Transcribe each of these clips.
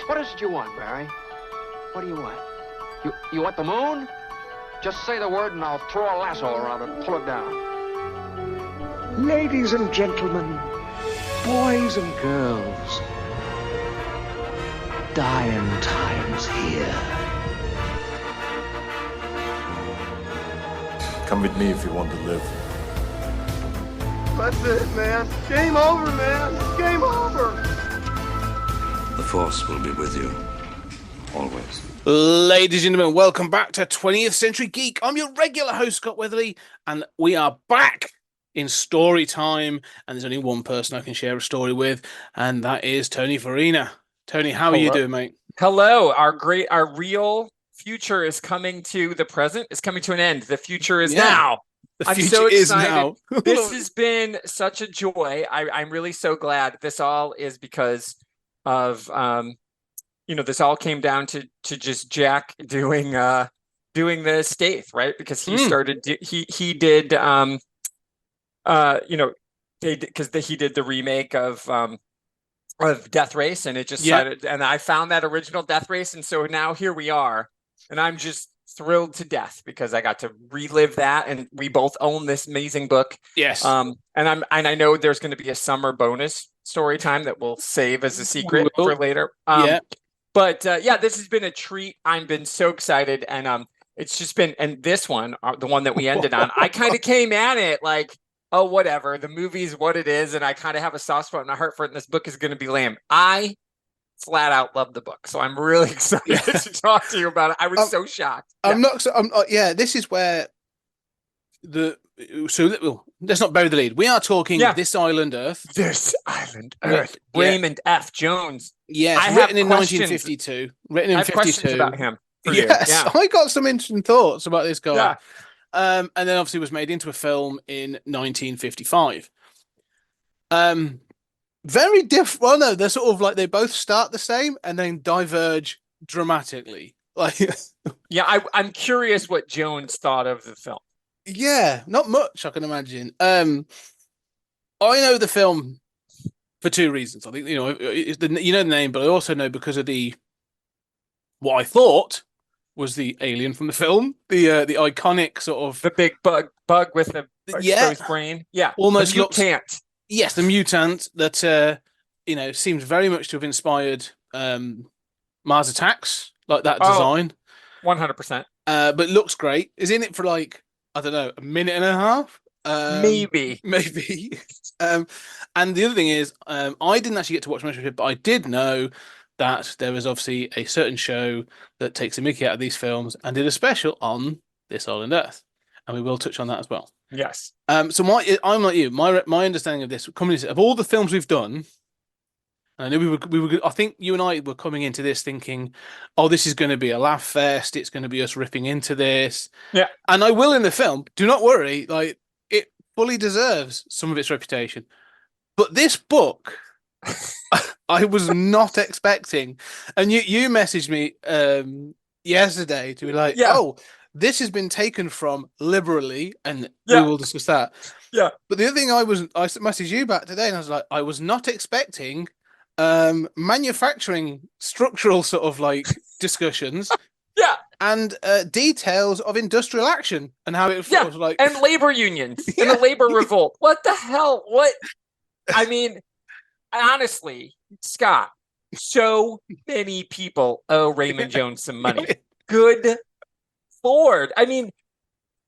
What is it you want, Barry? What do you want? You want the moon? Just say the word and I'll throw a lasso around it and pull it down. Ladies and gentlemen, boys and girls, dying times here. Come with me if you want to live. That's it, man. Game over, man. Game over. The Force will be with you, always. Ladies and gentlemen, welcome back to 20th Century Geek. I'm your regular host, Scott Weatherly, and we are back in story time. And there's only one person I can share a story with, and that is Tony Farina. Tony, how are you doing, mate? Hello. Our real future is coming to the present, is coming to an end. The future is now. The I'm future so is excited. now. This has been such a joy. I'm really so glad. This all is because of this all came down to just Jack doing the Staith, right? Because he started he did he did the remake of Death Race, and it just started, and I found that original Death Race, and so now here we are, and I'm just thrilled to death because I got to relive that, and we both own this amazing book. Yes. And I know there's going to be a summer bonus story time that we'll save as a secret for later. But this has been a treat. I've been so excited, and it's just been, and this one, the one that we ended on, I kind of came at it like, oh, whatever, the movie's what it is, and I kind of have a soft spot in my heart for it, and this book is going to be lame. I flat out love the book, so I'm really excited to talk to you about it. I was so shocked. This is where let's not bury the lead. We are talking This Island Earth. This Island Earth. Raymond F. Jones. Yes, written in 1952. Written in 52. Questions about him. Yes, I got some interesting thoughts about this guy. Yeah. And then obviously was made into a film in 1955. Very different. Well, no, they're sort of like they both start the same and then diverge dramatically. Like, I'm curious what Jones thought of the film. Yeah, not much, I can imagine. I know the film for two reasons. I think the name, but I also know because of what I thought was the alien from the film, the iconic sort of the big bug with the exposed brain. Yeah, almost the mutant. Yes, the mutant that seems very much to have inspired Mars Attacks, like that design. 100%. But looks great. Is in it for like, I don't know, a minute and a half. Maybe. And the other thing is, I didn't actually get to watch much of it, but I did know that there is obviously a certain show that takes a mickey out of these films and did a special on This Island Earth, and we will touch on that as well. Yes. So I'm like you. My understanding of this coming of all the films we've done, I know we were. I think you and I were coming into this thinking, oh, this is going to be a laugh fest. It's going to be us ripping into this. Yeah. And I will in the film. Do not worry. Like, it fully deserves some of its reputation. But this book, I was not expecting. And you messaged me yesterday to be like, oh, this has been taken from liberally, and we will discuss that. Yeah. But the other thing I messaged you back today, and I was like, I was not expecting manufacturing structural sort of like discussions. And details of industrial action and how it feels like, and labor unions and the labor revolt. What the hell? What? I mean, honestly, Scott, so many people owe Raymond Jones some money. Good Lord. I mean,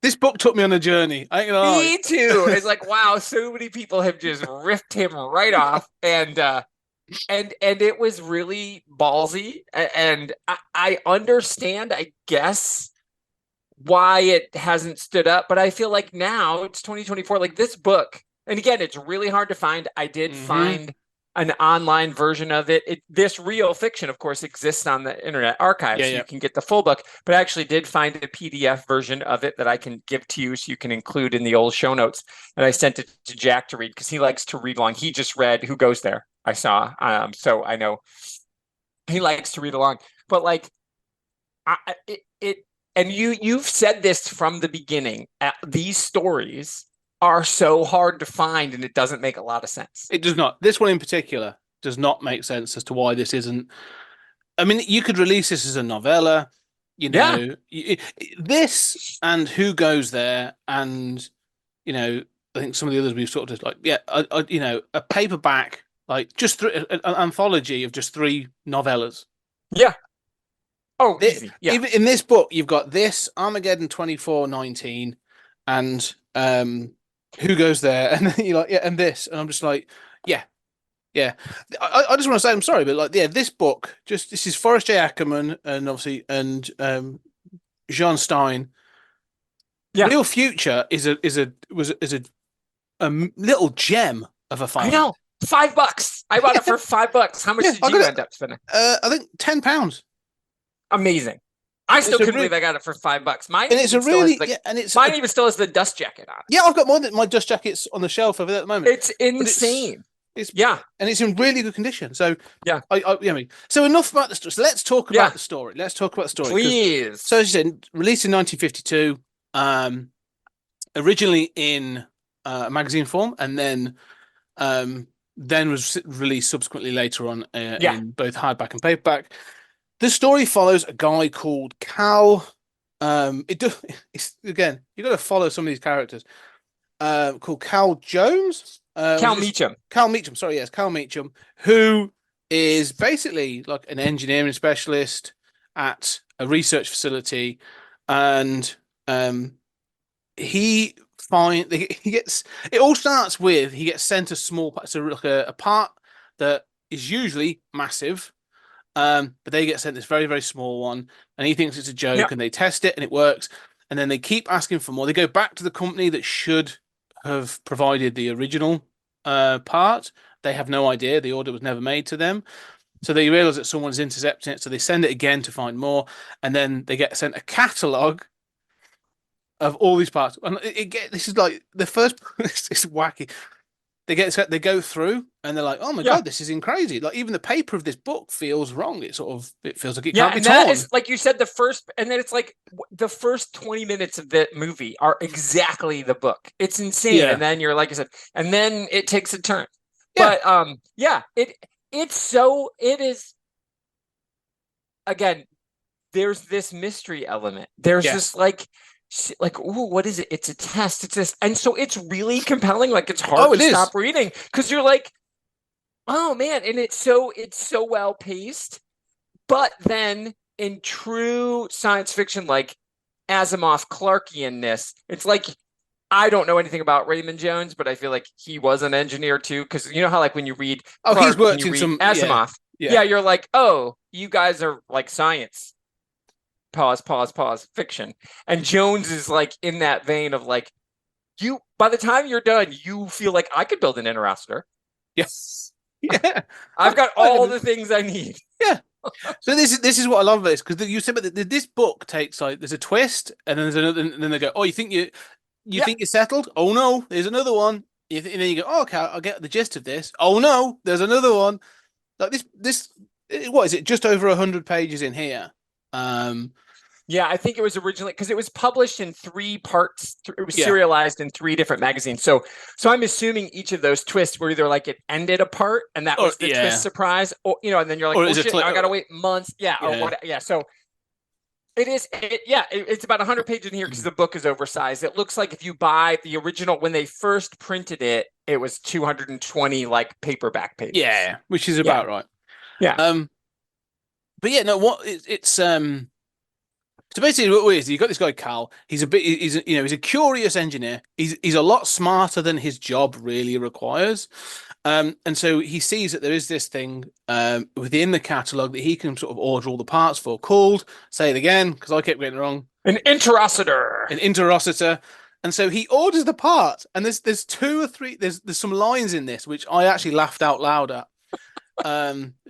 this book took me on a journey. I ain't gonna lie. Me too. It's like, wow, so many people have just ripped him right off, and it was really ballsy. And I understand, I guess, why it hasn't stood up, but I feel like now it's 2024. Like this book, and again, it's really hard to find. I did find an online version of it. This real fiction, of course, exists on the Internet Archive, so you can get the full book. But I actually did find a PDF version of it that I can give to you, so you can include in the old show notes. And I sent it to Jack to read because he likes to read along. He just read Who Goes There, I saw. So I know he likes to read along. But like, and you've said this from the beginning. These stories are so hard to find, and it doesn't make a lot of sense. It does not. This one in particular does not make sense as to why this isn't I mean, you could release this as a novella, you know, this and Who Goes There, and you know, I think some of the others we've sort of just like, you know, a paperback, like just an anthology of just 3 novellas. Yeah. Oh, easy. Yeah. Even in this book, you've got this Armageddon 2419, and Who Goes There, and then you're like, yeah, and this, and I'm just like, yeah. I just want to say I'm sorry, but like, yeah, this book, this is Forrest J. Ackerman and obviously Jean Stein. Yeah. Real Future is a little gem of a find. I know. $5. I bought it for $5. How much did you end up spending? I think £10. Amazing. I still couldn't believe I got it for $5. Mine, and it's a really mine even still has the dust jacket on it. Yeah, I've got more than my dust jackets on the shelf over there at the moment. It's insane. It's yeah, and it's in really good condition. So yeah, I mean, so enough about the story. So let's talk about the story. Let's talk about the story, please. So as you said, released in 1952, originally in magazine form, and then was released subsequently later on in both hardback and paperback. The story follows a guy called Cal. It's again, you got to follow some of these characters. Called Cal Jones. Cal Meacham. Cal Meacham. Sorry, yes, Cal Meacham, who is basically like an engineering specialist at a research facility, and he gets. It all starts with he gets sent a small part, so like a part that is usually massive. But they get sent this very, very small one, and he thinks it's a joke, and they test it, and it works. And then they keep asking for more. They go back to the company that should have provided the original part. They have no idea. The order was never made to them. So they realize that someone's intercepting it, so they send it again to find more. And then they get sent a catalog of all these parts. And this is like the first, it's wacky. They go through and they're like, oh my God, this is crazy. Like even the paper of this book feels wrong. It feels like it can't be torn. That is, like you said, and then it's like the first 20 minutes of the movie are exactly the book. It's insane. Yeah. And then you're like I said, and then it takes a turn. Yeah. But it is again, there's this mystery element. There's this like, ooh, what is it? It's a test. It's this, and so it's really compelling. Like it's hard to stop reading because you're like, oh man, and it's so well paced. But then in true science fiction, like Asimov Clarkianness, it's like I don't know anything about Raymond Jones, but I feel like he was an engineer too. Because you know how like when you read he's worked in some Asimov, you're like, oh, you guys are like science. Pause, fiction. And Jones is like in that vein of like, by the time you're done, you feel like I could build an interocitor. Yes. Yeah. I've got all the things I need. Yeah. So this is what I love about this, because you said that this book takes like there's a twist and then there's another, and then they go, oh, you think you're settled? Oh no, there's another one. And then you go, oh, okay, I'll get the gist of this. Oh no, there's another one. Like this what is it? Just over 100 pages in here. Yeah, I think it was originally because it was published in 3 parts. It was serialized in 3 different magazines. So I'm assuming each of those twists were either like it ended a part and that was the twist surprise, or and then you're like, oh shit, I gotta wait months. Or what? Yeah. So it is. It's about 100 pages in here because the book is oversized. It looks like if you buy the original when they first printed it, it was 220 like paperback pages. Yeah, which is about right. Yeah. But yeah, no, what it's So basically, what it is, you've got this guy Cal. He's a curious engineer. He's a lot smarter than his job really requires, and so he sees that there is this thing within the catalog that he can sort of order all the parts for. Called, say it again because I kept getting it wrong. An interocitor. An interocitor. And so he orders the part, and there's 2 or 3. There's some lines in this which I actually laughed out loud at.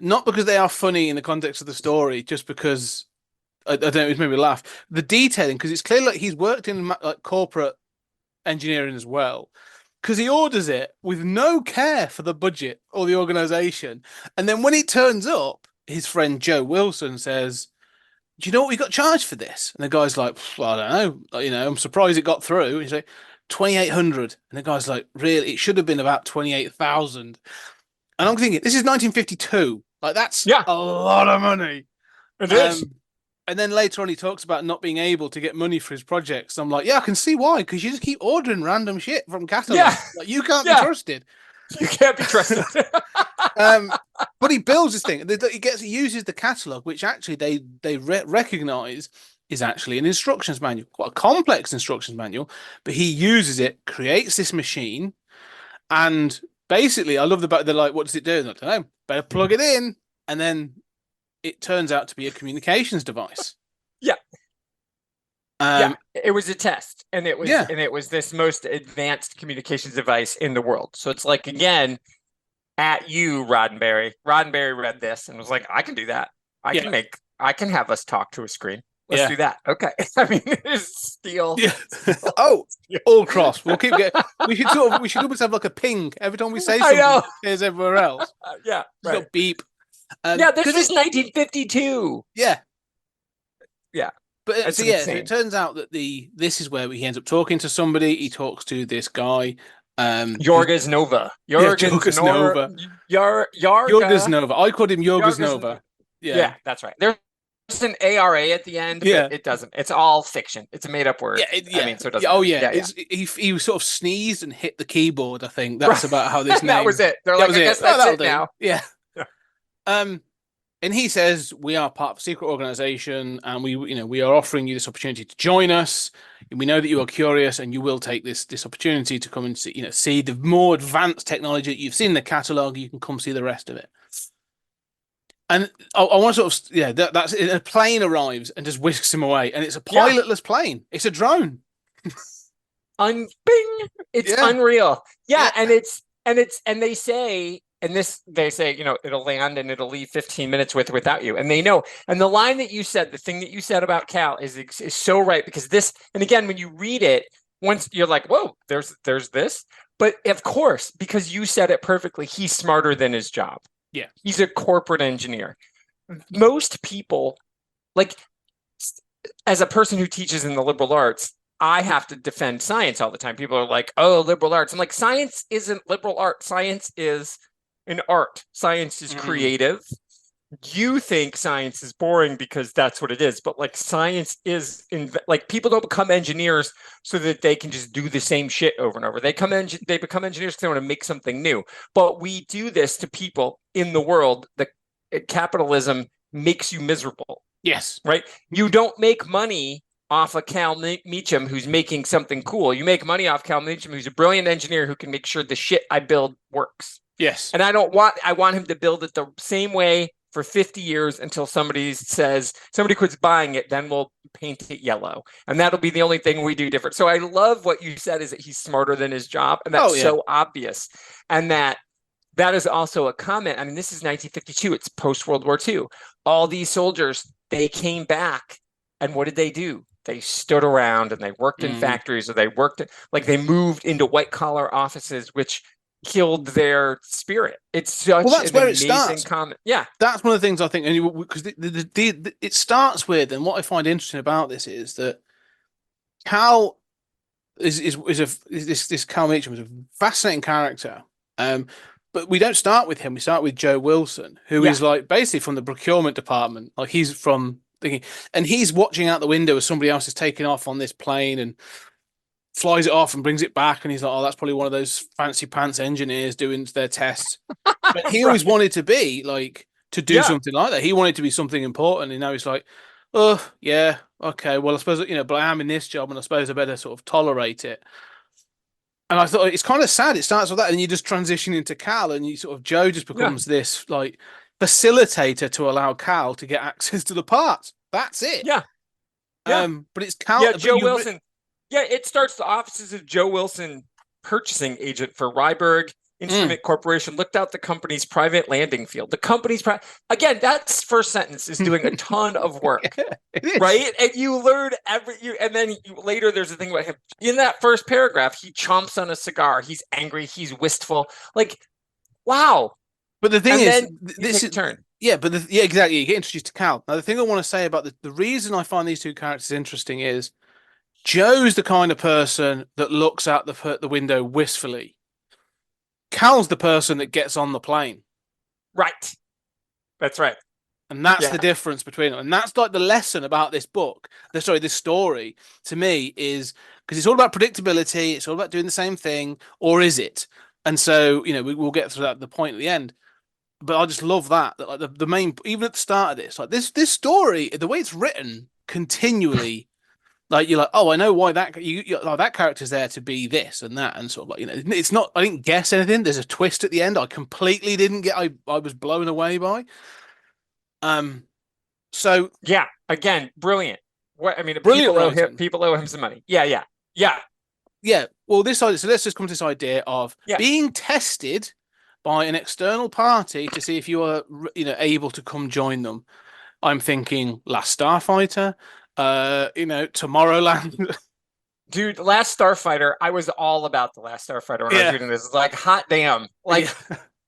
Not because they are funny in the context of the story, just because. I don't know, it made me laugh. The detailing, because it's clear like he's worked in like corporate engineering as well, because he orders it with no care for the budget or the organization. And then when he turns up, his friend Joe Wilson says, do you know what we got charged for this? And the guy's like, well, I don't know. I'm surprised it got through. He's like, 2,800. And the guy's like, really? It should have been about 28,000. And I'm thinking, this is 1952. Like, that's a lot of money. It is. And then later on, he talks about not being able to get money for his projects. I'm like, yeah, I can see why, because you just keep ordering random shit from catalogs. Yeah. Like, you can't be Yeah. trusted. You can't be trusted. But he builds this thing. He uses the catalog, which actually they recognize is actually an instructions manual, quite a complex instructions manual. But he uses it, creates this machine, and basically, I love they're like, what does it do? I don't know. Better plug it in, and then it turns out to be a communications device. Yeah. Yeah, it was a test, and it was this most advanced communications device in the world. So it's like, again, at you, Roddenberry. Roddenberry read this and was like, I can do that. I can have us talk to a screen. Let's do that. Okay. I mean, steal. Yeah. Oh, all cross. We'll keep getting. We should almost have like a ping every time we say something. Here's everywhere else. Yeah. Right. Beep. Yeah, this is 1952. Yeah. Yeah. But so it turns out that this is where he ends up talking to somebody. He talks to this guy, Yorgos Nova. Yorgos Nova. Yorgos Nova. I called him Yorgos Nova. Yeah, that's right. There's an ARA at the end, but it doesn't. It's all fiction. It's a made-up word. I mean, so it doesn't. He sort of sneezed and hit the keyboard. I think that's about how this name. That was it. They're like, I guess that's it now. Yeah. And he says, we are part of a secret organization, and we are offering you this opportunity to join us. We know that you are curious, and you will take this opportunity to come and see the more advanced technology that you've seen in the catalog. You can come see the rest of it. And I want to sort of that's a plane arrives and just whisks him away, and it's a pilotless plane. It's a drone. It's unreal. Yeah, and they say. And they say, it'll land and it'll leave 15 minutes without you. And they know. And the line that you said, the thing that you said about Cal is so right, because this, and again, when you read it, once you're like, whoa, there's this. But of course, because you said it perfectly, he's smarter than his job. Yeah. He's a corporate engineer. Most people, like, as a person who teaches in the liberal arts, I have to defend science all the time. People are like, oh, liberal arts. I'm like, science isn't liberal art. Science is an art. Science is creative. You think science is boring because that's what it is, but like science is like, people don't become engineers so that they can just do the same shit over and over. They become engineers because they want to make something new. But we do this to people in the world. The capitalism makes you miserable. Yes. Right. You don't make money off of Cal Meacham, who's making something cool. You make money off Cal Meacham, who's a brilliant engineer who can make sure the shit I build works. Yes. And I want him to build it the same way for 50 years until somebody quits buying it, then we'll paint it yellow. And that'll be the only thing we do different. So I love what you said, is that he's smarter than his job. And that's so obvious. And that is also a comment. I mean, this is 1952. It's post-World War II. All these soldiers, they came back. And what did they do? They stood around and they worked in factories, or they moved into white-collar offices, which killed their spirit. It's such that's where it starts. Comment. Yeah, that's one of the things I think, and because it starts with, and what I find interesting about this is that Cal this Cal Meacham is a fascinating character. But we don't start with him. We start with Joe Wilson, who is like basically from the procurement department. Like, he's from thinking, and he's watching out the window as somebody else is taking off on this plane and flies it off and brings it back, and he's like, oh, that's probably one of those fancy pants engineers doing their tests. But he always wanted to be like, to do something like that. He wanted to be something important, and now he's like, oh yeah, okay, well, I suppose, but I am in this job, and I suppose I better sort of tolerate it. And I thought it's kind of sad. It starts with that, and you just transition into Cal, and Joe just becomes this like facilitator to allow Cal to get access to the parts. That's it. Yeah. But it's Cal. Yeah, Joe Wilson. Yeah, it starts the offices of Joe Wilson, purchasing agent for Ryberg Instrument Corporation, looked out the company's private landing field. The company's again, that's first sentence is doing a ton of work, right? And you learn and then later there's a thing about him in that first paragraph. He chomps on a cigar. He's angry. He's wistful. Like, wow. But the thing is, this is turn. Yeah, but exactly. You get introduced to Cal. Now, the thing I want to say about the reason I find these two characters interesting is Joe's the kind of person that looks out the window wistfully. Cal's the person that gets on the plane. Right. That's right. And that's the difference between them. And that's like the lesson about this book. This story to me is because it's all about predictability. It's all about doing the same thing, or is it? And so, we'll get to the point at the end. But I just love that like the main, even at the start of this, like this story, the way it's written continually, like you're like, oh, I know why that that character's there to be this and that, and sort of like, it's not. I didn't guess anything. There's a twist at the end. I completely didn't get. I was blown away by. So yeah, again, brilliant. What I mean, brilliant. People owe him some money. Yeah. Well, so let's just come to this idea of being tested by an external party to see if you are, able to come join them. I'm thinking Last Starfighter, Tomorrowland. Dude, Last Starfighter, I was all about the Last Starfighter when I was reading this. It's like, hot damn. Like,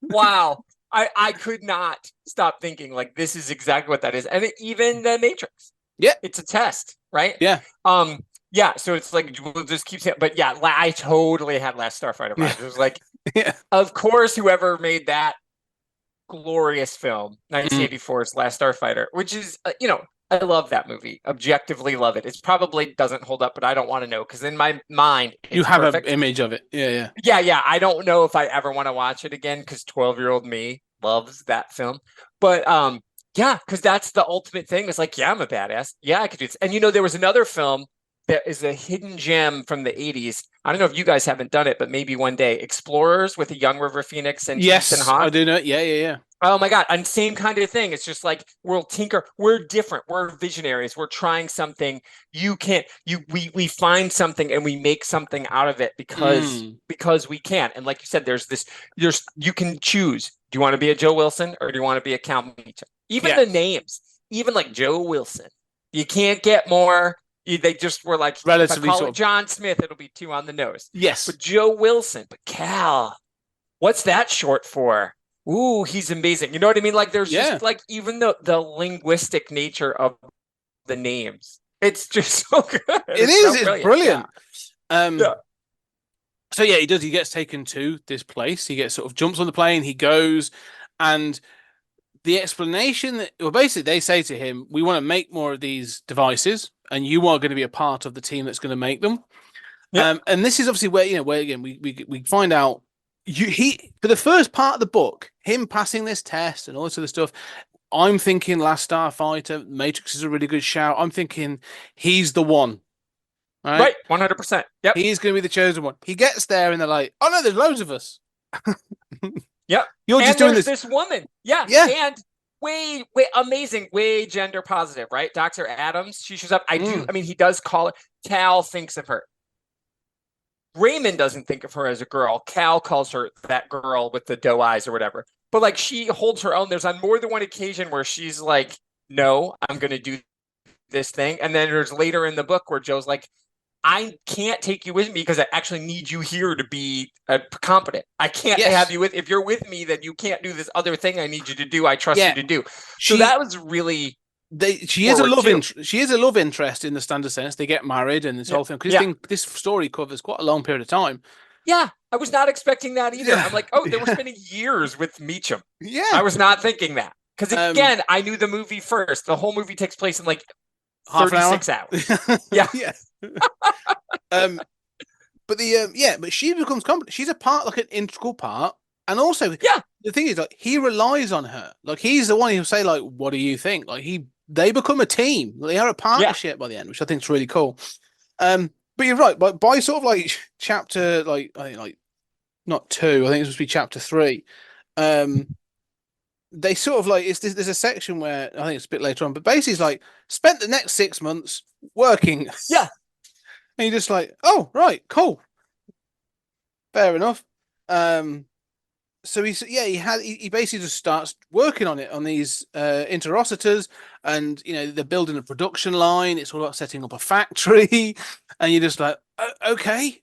wow. I could not stop thinking, like, this is exactly what that is. And even the Matrix. Yeah. It's a test, right? Yeah. Yeah, so it's like, we'll just keep saying, but yeah, I totally had Last Starfighter vibes. It was like, of course, whoever made that glorious film, 1984's Last Starfighter, which is, I love that movie. Objectively love it. It probably doesn't hold up, but I don't want to know because in my mind, you have perfect. An image of it. Yeah. I don't know if I ever want to watch it again because 12-year-old me loves that film. But because that's the ultimate thing. It's like, I'm a badass. Yeah, I could do this. And there was another film that is a hidden gem from the 80s. I don't know if you guys haven't done it, but maybe one day. Explorers with a young River Phoenix and Ethan Hawke. I do know. Yeah. Oh my God. And same kind of thing. It's just like we'll tinker. We're different. We're visionaries. We're trying something. We find something and we make something out of it because we can. And like you said, you can choose. Do you want to be a Joe Wilson or do you want to be a Cal Meacham? Even the names, even like Joe Wilson, you can't get more. They just were like, relatively if I call it John Smith, it'll be 2 on the nose. Yes. But Joe Wilson, but Cal, what's that short for? Ooh, he's amazing. You know what I mean? Like there's just like even the linguistic nature of the names. It's just so good. It's brilliant. So he does. He gets taken to this place. He gets jumps on the plane. He goes, and the explanation that basically they say to him, "We want to make more of these devices, and you are going to be a part of the team that's going to make them." And this is obviously where again we find out. For the first part of the book, him passing this test and all this other stuff, I'm thinking Last Starfighter, Matrix is a really good shout. I'm thinking he's the one. Right, 100%. Yep. He's going to be the chosen one. He gets there and they're like, oh no, there's loads of us. Yep. You're just doing this woman. Yeah. And way amazing, way gender positive, right? Dr. Adams, she shows up. I mean, he does call it. Cal thinks of her. Raymond doesn't think of her as a girl. Cal calls her that girl with the doe eyes or whatever. But like she holds her own. There's on more than one occasion where she's like, no, I'm going to do this thing. And then there's later in the book where Joe's like, I can't take you with me because I actually need you here to be competent. I can't have you if you're with me, then you can't do this other thing I need you to do. I trust you to do. So that was really... She is a love interest in the standard sense. They get married and this whole thing. Because this story covers quite a long period of time. Yeah, I was not expecting that either. I'm like, they were spending years with Meacham. Yeah, I was not thinking that because again, I knew the movie first. The whole movie takes place in like 36 hours. Yeah. But she becomes competent. She's a part, like an integral part, and also the thing is, like, he relies on her. Like, he's the one who'll say, like, what do you think? Like, they become a team. They are a partnership by the end, which I think is really cool. But you're right. But by sort of like chapter, I think not 2. I think it's supposed to be chapter 3. They sort of like there's a section where I think it's a bit later on, but basically it's like spent the next 6 months working. Yeah, and you're just like, oh right, cool, fair enough. So he basically just starts working on these interocitors, and they're building a production line. It's all about setting up a factory, and you're just like, okay.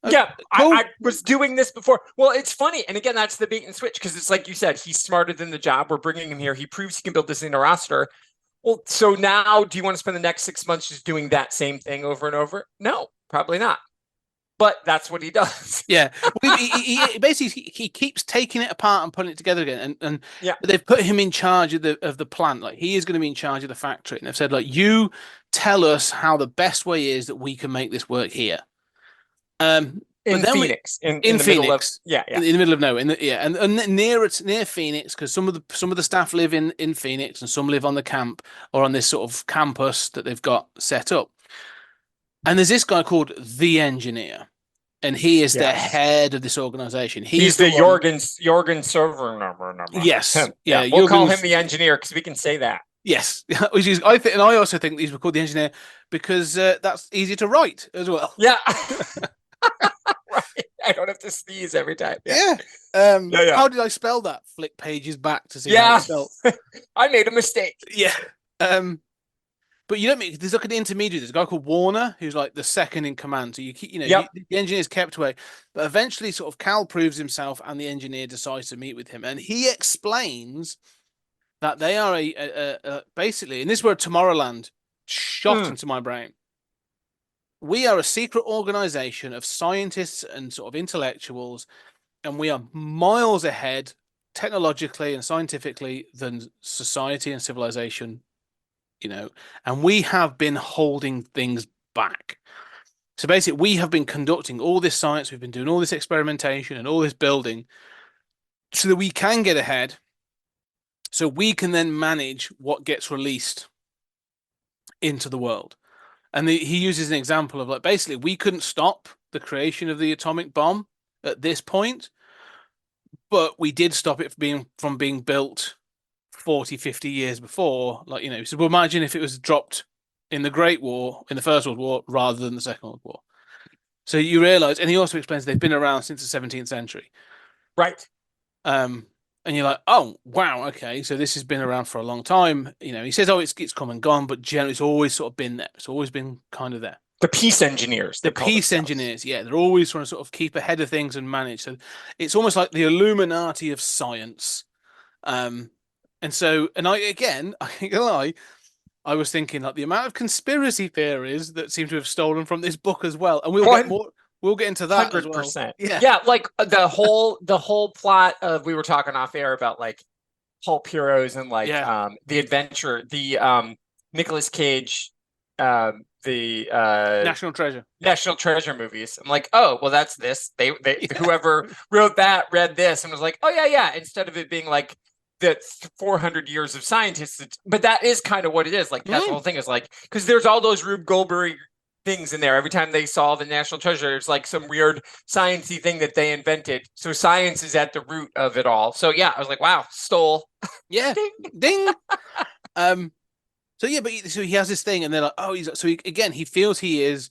Yeah, cool. I was doing this before. Well, it's funny, and again, that's the bait and switch because it's like you said, he's smarter than the job. We're bringing him here. He proves he can build this interocitor. Well, so now, do you want to spend the next 6 months just doing that same thing over and over? No, probably not. but that's what he does. Yeah, he basically he keeps taking it apart and putting it together again, and Yeah. they've put him in charge of the plant. Like he is going to be in charge of the factory, and they've said like, you tell us how the best way is that we can make this work here. In but then Phoenix, in in the Phoenix, middle of in the middle of nowhere, and near Phoenix, because some of the staff live in Phoenix, and some live on the camp or on this sort of campus that they've got set up. And there's this guy called the Engineer. And he is the head of this organization. He's the Jorgen server number. Yes. Him. Yeah. We'll call him the engineer because we can say that. Yes. Which is, I think, and I also think that he's called the engineer because that's easier to write as well. Yeah. Right. I don't have to sneeze every time. Yeah. How did I spell that? Flick pages back to see how it's spelled. I made a mistake. Yeah. But you don't mean there's like an intermediary. There's a guy called Warner who's like the second in command. So you keep, the engineer's kept away, but eventually, sort of Cal proves himself, and the engineer decides to meet with him, and he explains that they are a basically, and this is where Tomorrowland shot into my brain. We are a secret organization of scientists and sort of intellectuals, and we are miles ahead technologically and scientifically than society and civilization. And we have been holding things back. So basically, we have been conducting all this science, we've been doing all this experimentation and all this building so that we can get ahead, so we can then manage what gets released into the world. And he uses an example of like, basically, we couldn't stop the creation of the atomic bomb at this point, but we did stop it from being built 40, 50 years before. Like, so we'll imagine if it was dropped in the Great War, in the First World War, rather than the Second World War. So you realize, and he also explains they've been around since the 17th century. Right. And you're like, oh, wow, okay, so this has been around for a long time. He says, oh, it's come and gone, but generally it's always sort of been there. It's always been kind of there. The peace engineers. The peace engineers, yeah. They're always trying to sort of keep ahead of things and manage. So it's almost like the Illuminati of science. And I can't lie, I was thinking like the amount of conspiracy theories that seem to have stolen from this book as well. And we'll get into that 100%. As well. Yeah, like the whole plot of, we were talking off air about like Pulp Heroes and like the adventure, the Nicolas Cage the National Treasure movies. I'm like, oh, well, that's this. They whoever wrote that read this and was like, oh yeah. Instead of it being like the 400 years of scientists, but that is kind of what it is. Like that's the whole thing is like, because there's all those Rube Goldberg things in there. Every time they saw the National Treasure, it's like some weird sciencey thing that they invented. So science is at the root of it all. So yeah, I was like, wow, stole. Yeah, ding. So yeah, but he has this thing, and they're like, oh, he feels he is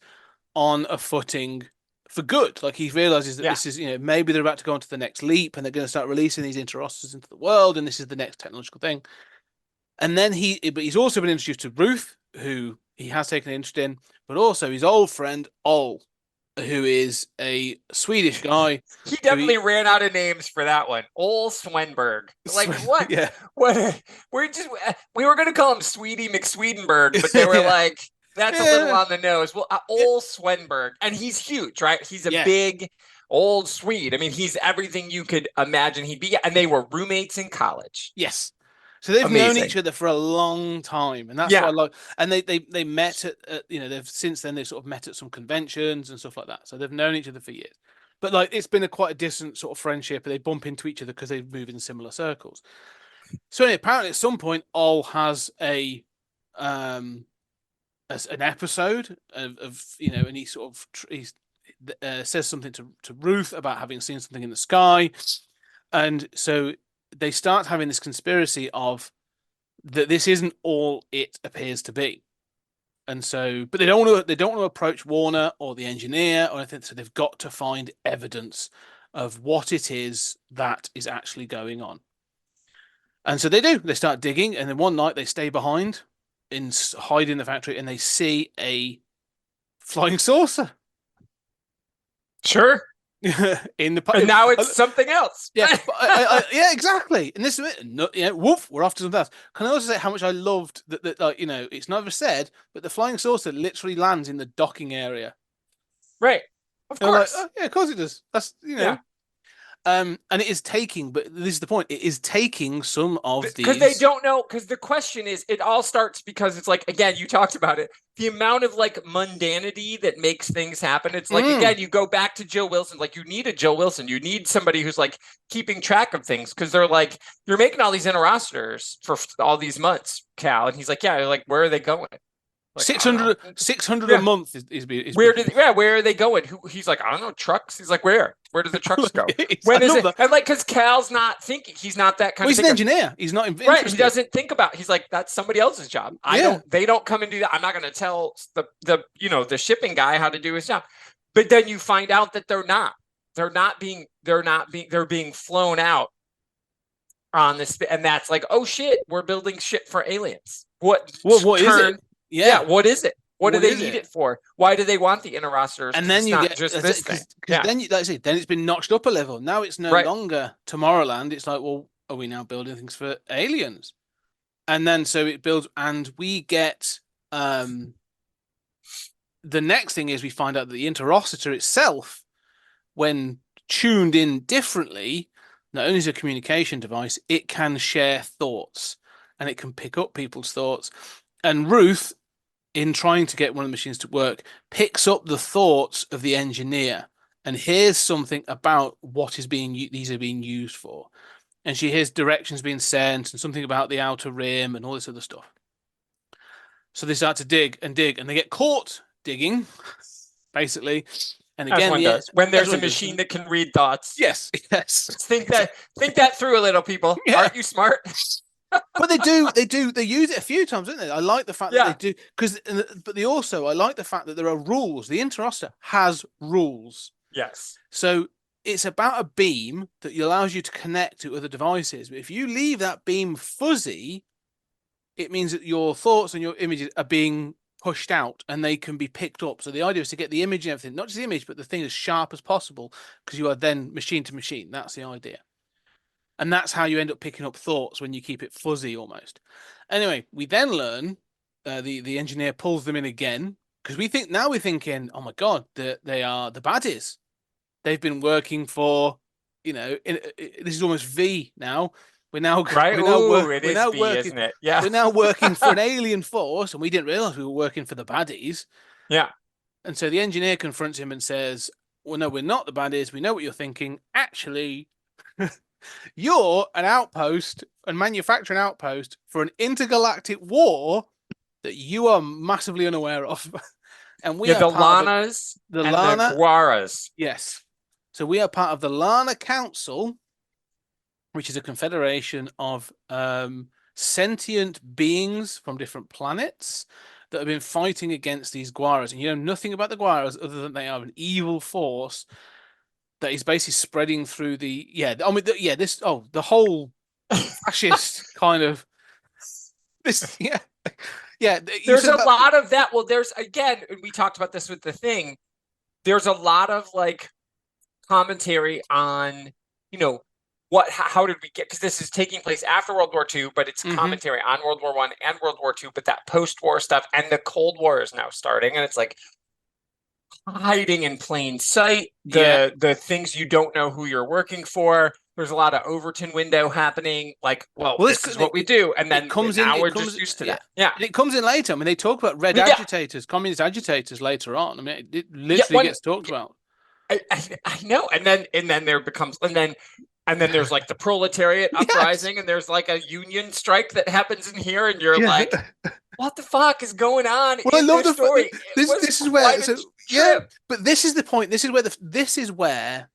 on a footing for good. Like he realizes that this is, maybe they're about to go on to the next leap, and they're going to start releasing these interosters into the world, and this is the next technological thing. And then he's also been introduced to Ruth, who he has taken an interest in, but also his old friend Ol, who is a Swedish guy. He definitely ran out of names for that one. Ol Swenberg. Like what? Yeah. What? We were going to call him Sweetie McSwedenberg, but they were like, that's a little on the nose. Well, Ol Swenberg, and he's huge, right? He's a big old Swede. I mean, he's everything you could imagine he'd be. And they were roommates in college. Yes. So they've known each other for a long time, and that's why I like. And they met at they've since then they've sort of met at some conventions and stuff like that. So they've known each other for years, but like it's been quite a distant sort of friendship. And they bump into each other because they move in similar circles. So apparently, at some point, Ol has an episode of and he sort of says something to Ruth about having seen something in the sky, and so they start having this conspiracy of that this isn't all it appears to be, and so but they don't want to approach Warner or the engineer or anything. So they've got to find evidence of what it is that is actually going on, and so they do. They start digging, and then one night they stay behind hide in the factory, and they see a flying saucer. Sure. And now it's something else. Yeah, yeah, exactly. And this is it. Woof, we're off to something else. Can I also say how much I loved that? It's never said, but the flying saucer literally lands in the docking area. Right. Of They're like, course. oh, yeah, of course it does. That's Yeah. And it is taking, but this is the point. It is taking some of Because they these. don't know. Because the question is, it all starts because it's like, again, you talked about it. The amount of like mundanity that makes things happen. It's like, again, you go back to Joe Wilson. Like, you need a Joe Wilson. You need somebody who's like keeping track of things because they're like, you're making all these interrosters for all these months, Cal. And he's like, yeah, like, where are they going? Like, 600 Yeah. a month is where are they going? He's like, I don't know, trucks. He's like, where do the trucks go? When is it? And like, because Cal's not thinking, he's not that kind Well, of he's an engineer. He's not right. He interested. doesn't think about. He's like, that's somebody else's job. They don't come and do that. I'm not going to tell the shipping guy how to do his job. But then you find out that they're being flown out on this, and that's like, oh shit, we're building shit for aliens. What is it? Yeah, what is it? What do they is need it? it for? Why do they want the interrosters? And then you not get just this thing. Because then that's it. Then it's been notched up a level. Now it's no Right. longer Tomorrowland. It's like, well, are we now building things for aliens? And then so it builds, and we get the next thing is we find out that the interocitor itself, when tuned in differently, not only is a communication device, it can share thoughts and it can pick up people's thoughts. And Ruth, in trying to get one of the machines to work, picks up the thoughts of the engineer and hears something about what is these are being used for. And she hears directions being sent and something about the outer rim and all this other stuff. So they start to dig, and they get caught digging, basically. And again, when there's a machine that can read thoughts. Yes. Think that through a little, people. Yeah. Aren't you smart? But they use it a few times, don't they? I like the fact that they do, I like the fact that there are rules. The interocitor has rules. Yes. So it's about a beam that allows you to connect to other devices. But if you leave that beam fuzzy, it means that your thoughts and your images are being pushed out and they can be picked up. So the idea is to get the image and everything, not just the image, but the thing as sharp as possible, because you are then machine to machine. That's the idea. And that's how you end up picking up thoughts when you keep it fuzzy almost. Anyway, we then learn the engineer pulls them in again, because we're thinking, oh my God, they are the baddies. They've been working for, this is almost V now. We're now right. We're now working, isn't it? Yeah. We're now working for an alien force, and we didn't realize we were working for the baddies. Yeah. And so the engineer confronts him and says, well, no, we're not the baddies. We know what you're thinking. Actually, you're an outpost and manufacturing outpost for an intergalactic war that you are massively unaware of. And we are the Lanas, the and Lana the Guaras. Yes. So we are part of the Lana Council, which is a confederation of sentient beings from different planets that have been fighting against these Guaras. And you know nothing about the Guaras other than they are an evil force that is basically spreading through the whole fascist kind of this. Yeah. There's a lot of that. Well, there's, again, we talked about this with the thing. There's a lot of like commentary on, how did we get, because this is taking place after World War II, but it's commentary on World War I and World War II, but that post-war stuff, and the Cold War is now starting, and it's like hiding in plain sight, the things you don't know who you're working for. There's a lot of Overton window happening, like, this is what we do, and then we're just used to that. Yeah. And it comes in later. I mean, they talk about red agitators, communist agitators later on. I mean, it literally gets talked about. I know, and then there becomes, and then there's like the proletariat uprising, and there's like a union strike that happens in here, and you're like, what the fuck is going on? Well, I love the story. This is where, but this is the point. This is where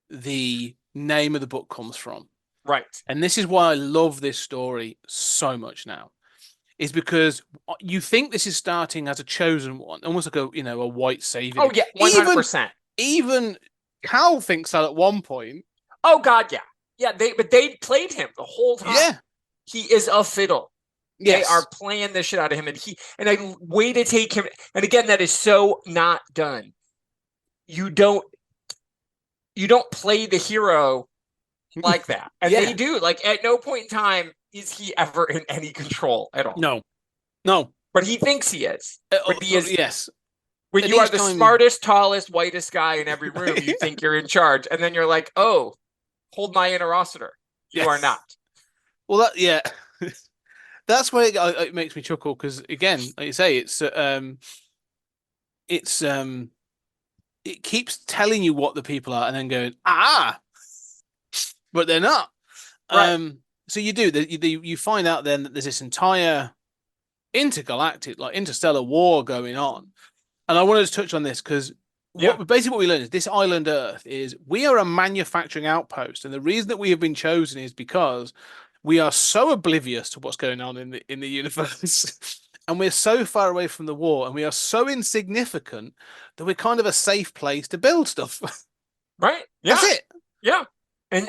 the name of the book comes from, right? And this is why I love this story so much now, is because you think this is starting as a chosen one, almost like a white savior. Oh yeah, 100%. Even Cal thinks that at one point. Oh God, yeah. They played him the whole time. Yeah, he is a fiddle. Yes. They are playing the shit out of him, and a way to take him. And again, that is so not done. You don't play the hero like that, and they do. Like, at no point in time is he ever in any control at all. No. But he thinks he is. But he is. Yes. When And you are each the time- smartest, tallest, whitest guy in every room, you think you're in charge, and then you're like, "Oh, hold my interocitor." You are Yes. not. Well, yeah, that's where it makes me chuckle because again, like you say, it's it keeps telling you what the people are and then going but they're not. Right. So you find out then that there's this entire intergalactic, like interstellar war going on, and I wanted to touch on this because basically what we learned is this island Earth is we are a manufacturing outpost, and the reason that we have been chosen is because we are so oblivious to what's going on in the universe. And we're so far away from the war, and we are so insignificant that we're kind of a safe place to build stuff. Right. Yeah. That's it. Yeah. And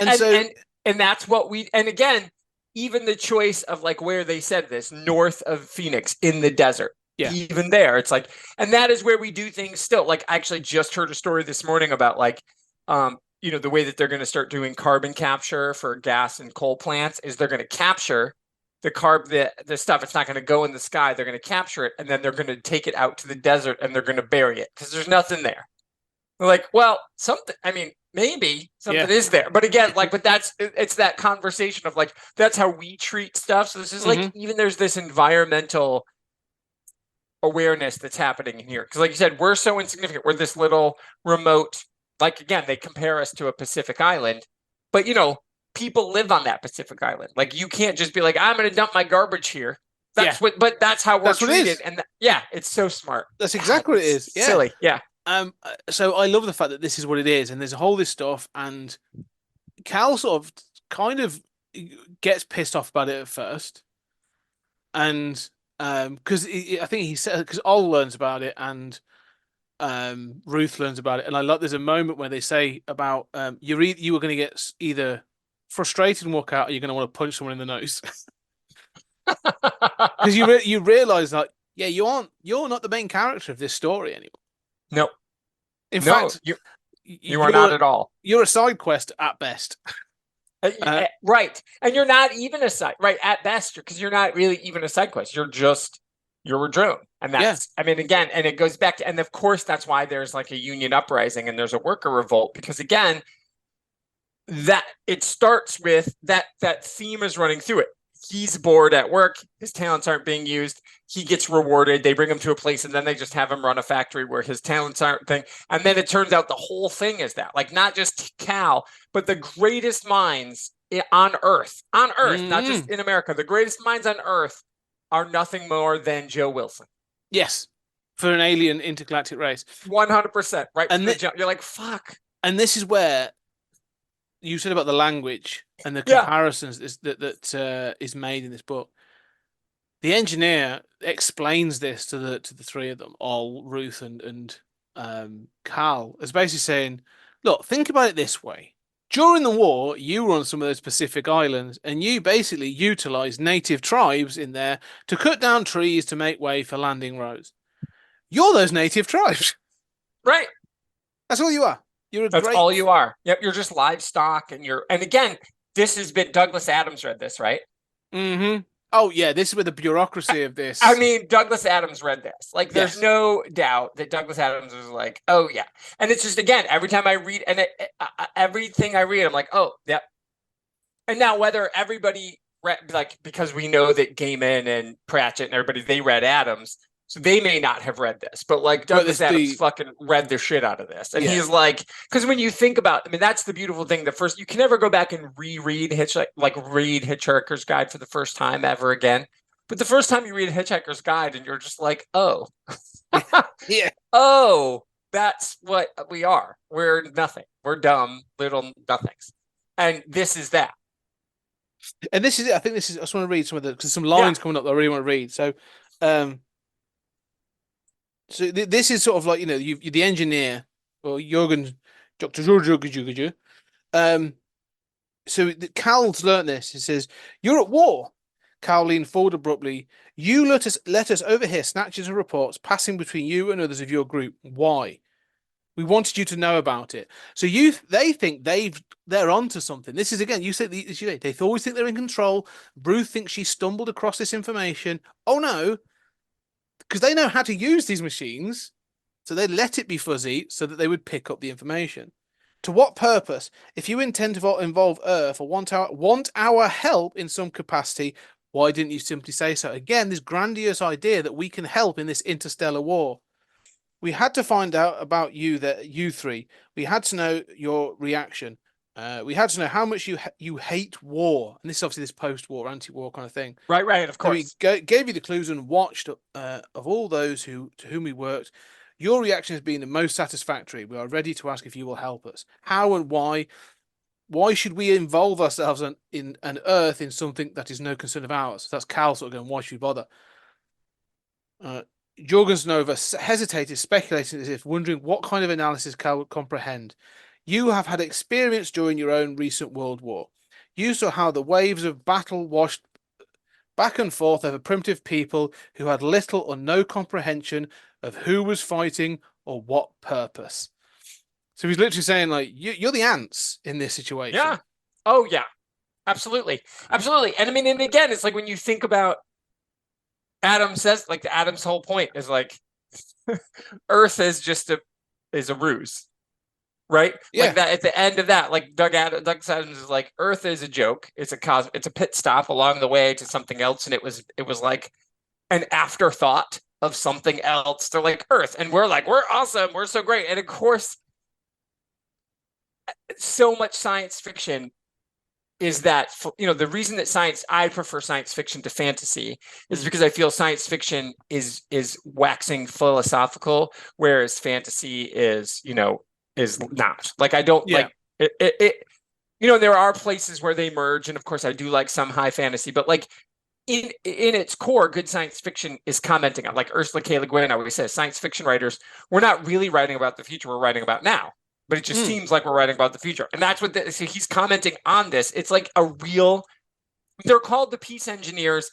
that's what and again, even the choice of like where they said this, north of Phoenix in the desert. Yeah. Even there, it's like, and that is where we do things still. Like, I actually just heard a story this morning about like, the way that they're going to start doing carbon capture for gas and coal plants is they're going to capture the stuff. It's not going to go in the sky. They're going to capture it, and then they're going to take it out to the desert and they're going to bury it because there's nothing there. They're like, well, something. I mean, maybe something is there, but again, like, but it's that conversation of like that's how we treat stuff. So this is like even there's this environmental awareness that's happening in here because, like you said, we're so insignificant. We're this little remote. Like again, they compare us to a Pacific island, but people live on that Pacific island. Like you can't just be like, I'm going to dump my garbage here. But that's how we're treated. And it's so smart. That's exactly what it is. Yeah. Silly. Yeah. So I love the fact that this is what it is, and there's a whole this stuff, and Cal sort of kind of gets pissed off about it at first, and because I think he said because Ol learns about it and Ruth learns about it, and I love there's a moment where they say about you were going to get either frustrated and walk out, or you're going to want to punch someone in the nose because you realize that you're not the main character of this story anymore. No. In fact, you are not at all. You're a side quest at best. Right. And you're not even a side, right? At best, because you're not really even a side quest. You're a drone. And that's, I mean, again, and it goes back to, and of course, that's why there's like a union uprising and there's a worker revolt, because again, that it starts with that theme is running through it. He's bored at work. His talents aren't being used. He gets rewarded. They bring him to a place and then they just have him run a factory where his talents aren't thing. And then it turns out the whole thing is that, like, not just Cal, but the greatest minds on Earth, not just in America, the greatest minds on Earth are nothing more than Joe Wilson. Yes. For an alien intergalactic race. 100%. Right. And you're like, fuck. And this is where you said about the language and the comparisons that is made in this book. The engineer explains this to the three of them, all Ruth and Cal, as basically saying, look, think about it this way. During the war, you were on some of those Pacific islands and you basically utilized native tribes in there to cut down trees to make way for landing roads. You're those native tribes. Right. That's all you are. That's all you are. Yep, you're just livestock, and again, this has been Douglas Adams read this, right? Mm-hmm. Oh yeah, this is where the bureaucracy of this. I mean, Douglas Adams read this. Like, there's no doubt that Douglas Adams was like, oh yeah, and it's just again, every time I read and everything I read, I'm like, oh yep. And now whether everybody read, like, because we know that Gaiman and Pratchett and everybody they read Adams. So they may not have read this, but like Douglas Adams fucking read the shit out of this. And he's like, because when you think about, I mean, that's the beautiful thing. The first, you can never go back and read Hitchhiker's Guide for the first time ever again. But the first time you read Hitchhiker's Guide and you're just like, oh, oh, that's what we are. We're nothing. We're dumb little nothings. And this is that. And this is it. I think this is, I just want to read some of because some lines coming up that I really want to read. So, So this is sort of like, you the engineer, or Jürgen, Dr. Jürgen. So Cal's learnt this. He says, "You're at war." Cal leaned forward abruptly. "You let us overhear snatches of reports passing between you and others of your group. Why? We wanted you to know about it." So they think they're onto something. This is again, you said they always think they're in control. Ruth thinks she stumbled across this information. Oh no. Because they know how to use these machines, So they let it be fuzzy so that they would pick up the information. To what purpose? If you intend to involve Earth or want our help in some capacity, why didn't you simply say so? Again, this grandiose idea that we can help in this interstellar war. We had to find out about you three. We had to know your reaction. We had to know how much you hate war. And this is obviously this post-war, anti-war kind of thing. Right, of course. So we gave you the clues and watched of all those to whom we worked. Your reaction has been the most satisfactory. We are ready to ask if you will help us. How and why? Why should we involve ourselves in an Earth in something that is no concern of ours? That's Cal sort of going, why should we bother? Jorgensnova hesitated, speculating as if wondering what kind of analysis Cal would comprehend. You have had experience during your own recent world war. You saw how the waves of battle washed back and forth over primitive people who had little or no comprehension of who was fighting or what purpose. So he's literally saying, like, you're the ants in this situation. Yeah. Oh, yeah. Absolutely. Absolutely. And I mean, and again, it's like when you think about Adam says, like, Adam's whole point is like, Earth is just a ruse. Right? Yeah. Like that at the end of that, like Doug Adams is like, Earth is a joke. It's a pit stop along the way to something else. And it was like an afterthought of something else. They're like Earth. And we're like, we're awesome. We're so great. And of course, so much science fiction is that, you know, the reason that I prefer science fiction to fantasy is because I feel science fiction is waxing philosophical, whereas fantasy is, you know, is not. Like, I don't like it. You know, there are places where they merge, and of course I do like some high fantasy, but like in its core, good science fiction is commenting on, like Ursula K. Le Guin always says, science fiction writers, we're not really writing about the future, we're writing about now. But it just seems like we're writing about the future. And that's what so he's commenting on this. It's like they're called the peace engineers.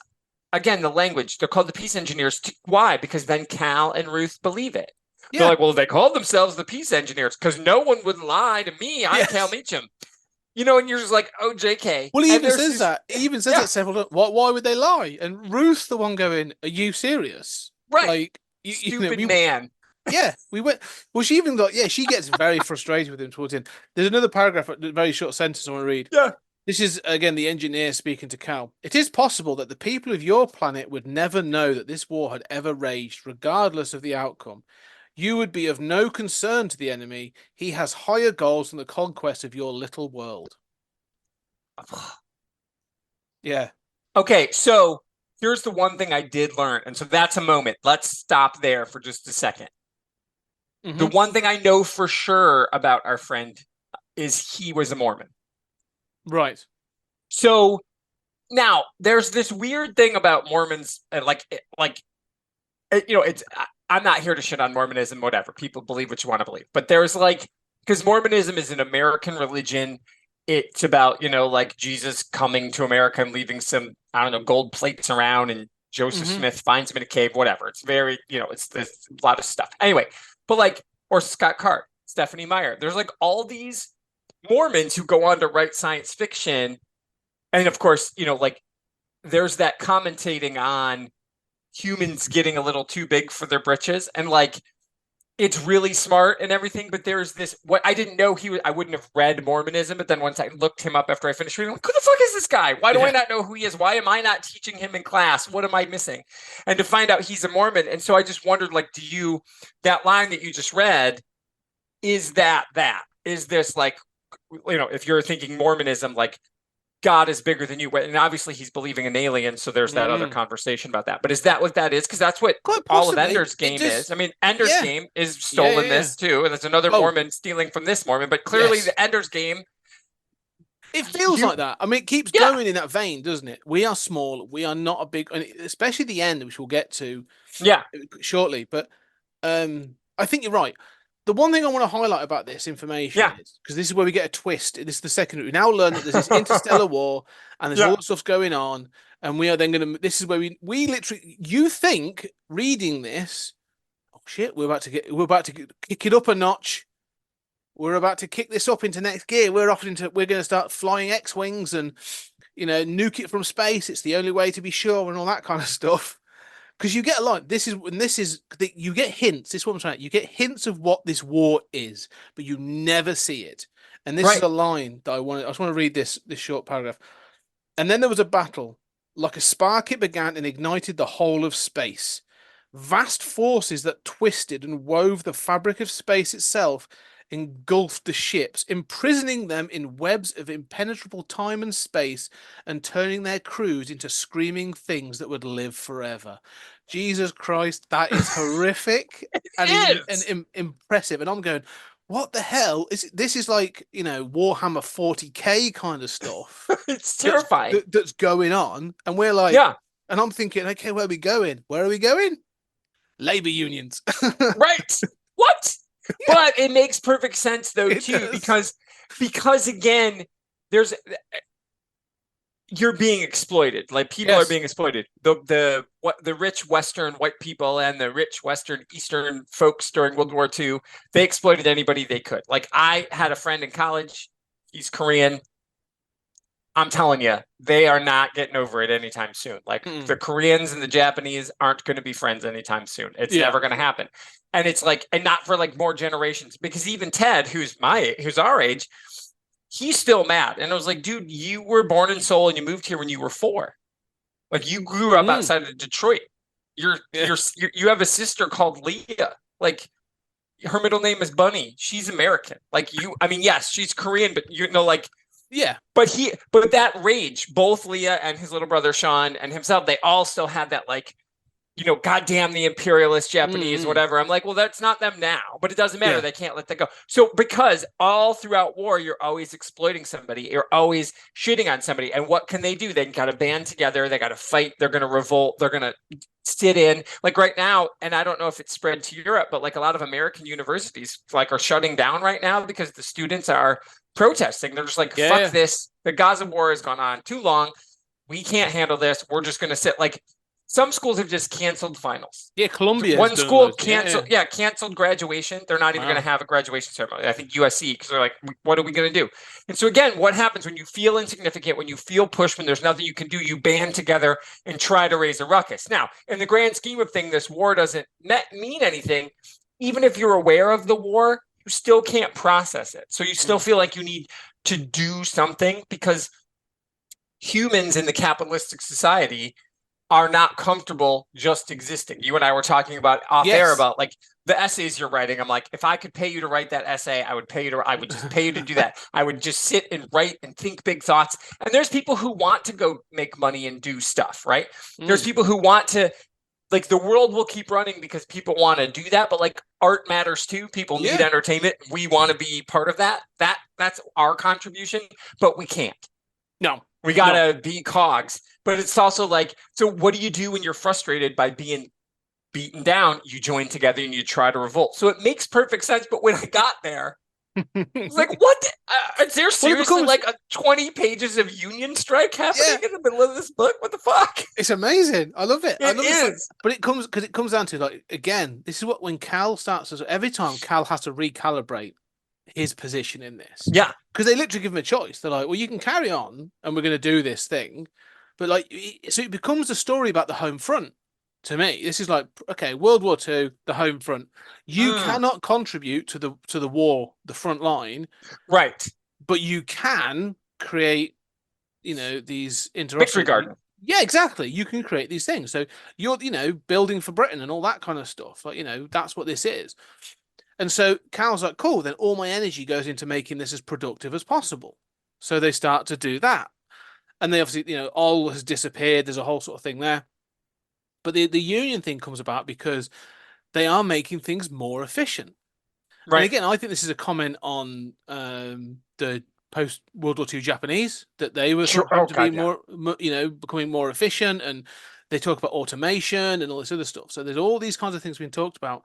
Again, the language, they're called the peace engineers. Why? Because then Cal and Ruth believe it. Yeah. They're like, well, they called themselves the peace engineers because no one would lie to me. I'm Cal Meacham. You know, and you're just like, oh, JK. Well, he even says that. He even says that several times. Why would they lie? And Ruth's the one going, are you serious? Right. Like, stupid man. Yeah, we went. Well, she even got. Yeah, she gets very frustrated with him towards the end. There's another paragraph, a very short sentence I want to read. Yeah. This is, again, the engineer speaking to Cal. It is possible that the people of your planet would never know that this war had ever raged, regardless of the outcome. You would be of no concern to the enemy. He has higher goals than the conquest of your little world. Yeah. Okay, so here's the one thing I did learn. And so that's a moment. Let's stop there for just a second. Mm-hmm. The one thing I know for sure about our friend is he was a Mormon. Right. So now there's this weird thing about Mormons, and you know, I'm not here to shit on Mormonism, whatever. People believe what you want to believe. But there's like, because Mormonism is an American religion. It's about, you know, like Jesus coming to America and leaving some, I don't know, gold plates around, and Joseph Smith finds him in a cave, whatever. It's very, you know, it's a lot of stuff. Anyway, but like, or Scott Card, Stephanie Meyer. There's like all these Mormons who go on to write science fiction. And of course, you know, like there's that commentating on humans getting a little too big for their britches, and like it's really smart and everything, but there's this, what I didn't know I wouldn't have read Mormonism, but then once I looked him up after I finished reading, I'm like, who the fuck is this guy? Why do I not know who he is? Why am I not teaching him in class? What am I missing? And to find out he's a Mormon. And so I just wondered, like, that line that you just read, is is this like, you know, if you're thinking Mormonism, like God is bigger than you, and obviously he's believing in aliens, so there's that other conversation about that. But is that what that is? Because that's what all of Ender's Game is. I mean, Ender's Game is stolen this too, and there's another Mormon stealing from this Mormon. But clearly, the Ender's Game, it feels like that. I mean, it keeps going in that vein, doesn't it? We are small. We are not a big, and especially the end, which we'll get to, shortly. But I think you're right. The one thing I want to highlight about this information is, because this is where we get a twist. This is the second. We now learn that there's this interstellar war, and there's all stuff going on, and we are then going to. This is where we literally. You think reading this? Oh shit! We're about to kick it up a notch. We're about to kick this up into next gear. We're going to start flying X-wings and, you know, nuke it from space. It's the only way to be sure, and all that kind of stuff. because you get a lot. You get hints. This is what I'm saying. You get hints of what this war is, but you never see it. And this is Right. a line that I just want to read this short paragraph. And then there was a battle. Like a spark, it began and ignited the whole of space. Vast forces that twisted and wove the fabric of space itself engulfed the ships, imprisoning them in webs of impenetrable time and space, and turning their crews into screaming things that would live forever. Jesus Christ, that is horrific and impressive. And I'm going, what the hell is it? This is like, Warhammer 40k kind of stuff. It's terrifying. That's going on, and we're like, Yeah. And I'm thinking, okay, where are we going? Where are we going? Labor unions. Right. What? Yeah. But it makes perfect sense though It too, does. because again, you're being exploited. Like people Yes. are being exploited. The rich Western white people and the rich Western Eastern folks during World War II, they exploited anybody they could. Like I had a friend in college, he's Korean. I'm telling you, they are not getting over it anytime soon. Like the Koreans and the Japanese aren't going to be friends anytime soon. It's never going to happen. And it's like, and not for like more generations, because even Ted, who's our age, he's still mad. And I was like, dude, you were born in Seoul and you moved here when you were 4. Like you grew up outside of Detroit. You have a sister called Leah. Like her middle name is Bunny. She's American. Like yes, she's Korean, but Yeah. But that rage, both Leah and his little brother Sean and himself, they all still had that goddamn the imperialist Japanese, whatever. I'm like, well, that's not them now, but it doesn't matter. Yeah. They can't let that go. So because all throughout war, you're always exploiting somebody, you're always shitting on somebody. And what can they do? They got to band together. They got to fight. They're going to revolt. They're going to sit in like right now. And I don't know if it's spread to Europe, but like a lot of American universities are shutting down right now because the students are protesting. They're just like, fuck this. The Gaza war has gone on too long. We can't handle this. We're just going to sit. Like some schools have just canceled finals. Yeah, Columbia. One school canceled graduation. They're not even going to have a graduation ceremony. I think USC, because they're like, what are we going to do? And so again, what happens when you feel insignificant, when you feel pushed, when there's nothing you can do, you band together and try to raise a ruckus. Now, in the grand scheme of things, this war doesn't mean anything. Even if you're aware of the war, you still can't process it. So you still feel like you need to do something, because humans in the capitalistic society are not comfortable just existing. You and I were talking about off air about like the essays you're writing. I'm like, if I could pay you to write that essay, I would just pay you to do that. I would just sit and write and think big thoughts. And there's people who want to go make money and do stuff, right? There's people who want to, like, the world will keep running because people want to do that, but like art matters too. People need entertainment. We want to be part of that. That's our contribution, but we can't. No. We gotta be cogs. But it's also like, so what do you do when you're frustrated by being beaten down? You join together and you try to revolt. So it makes perfect sense. But when I got there, I was like, what? Is there seriously like 20 pages of union strike happening in the middle of this book? What the fuck? It's amazing. I love it. It is. But it comes down to, like, again, this is what, when Cal starts, every time Cal has to recalibrate his position in this. Yeah. Because they literally give him a choice. They're like, well, you can carry on and we're going to do this thing. But like, so it becomes a story about the home front to me. This is like, okay, World War II, the home front. You cannot contribute to the war, the front line. Right. But you can create, these interruptions. Victory garden. Yeah, exactly. You can create these things. So you're, building for Britain and all that kind of stuff. Like, that's what this is. And so Cal's like, cool, then all my energy goes into making this as productive as possible. So they start to do that. And they obviously, Ol has disappeared. There's a whole sort of thing there. But the union thing comes about because they are making things more efficient. Right. And again, I think this is a comment on the post-World War II Japanese, that they were more, becoming more efficient, and they talk about automation and all this other stuff. So there's all these kinds of things being talked about.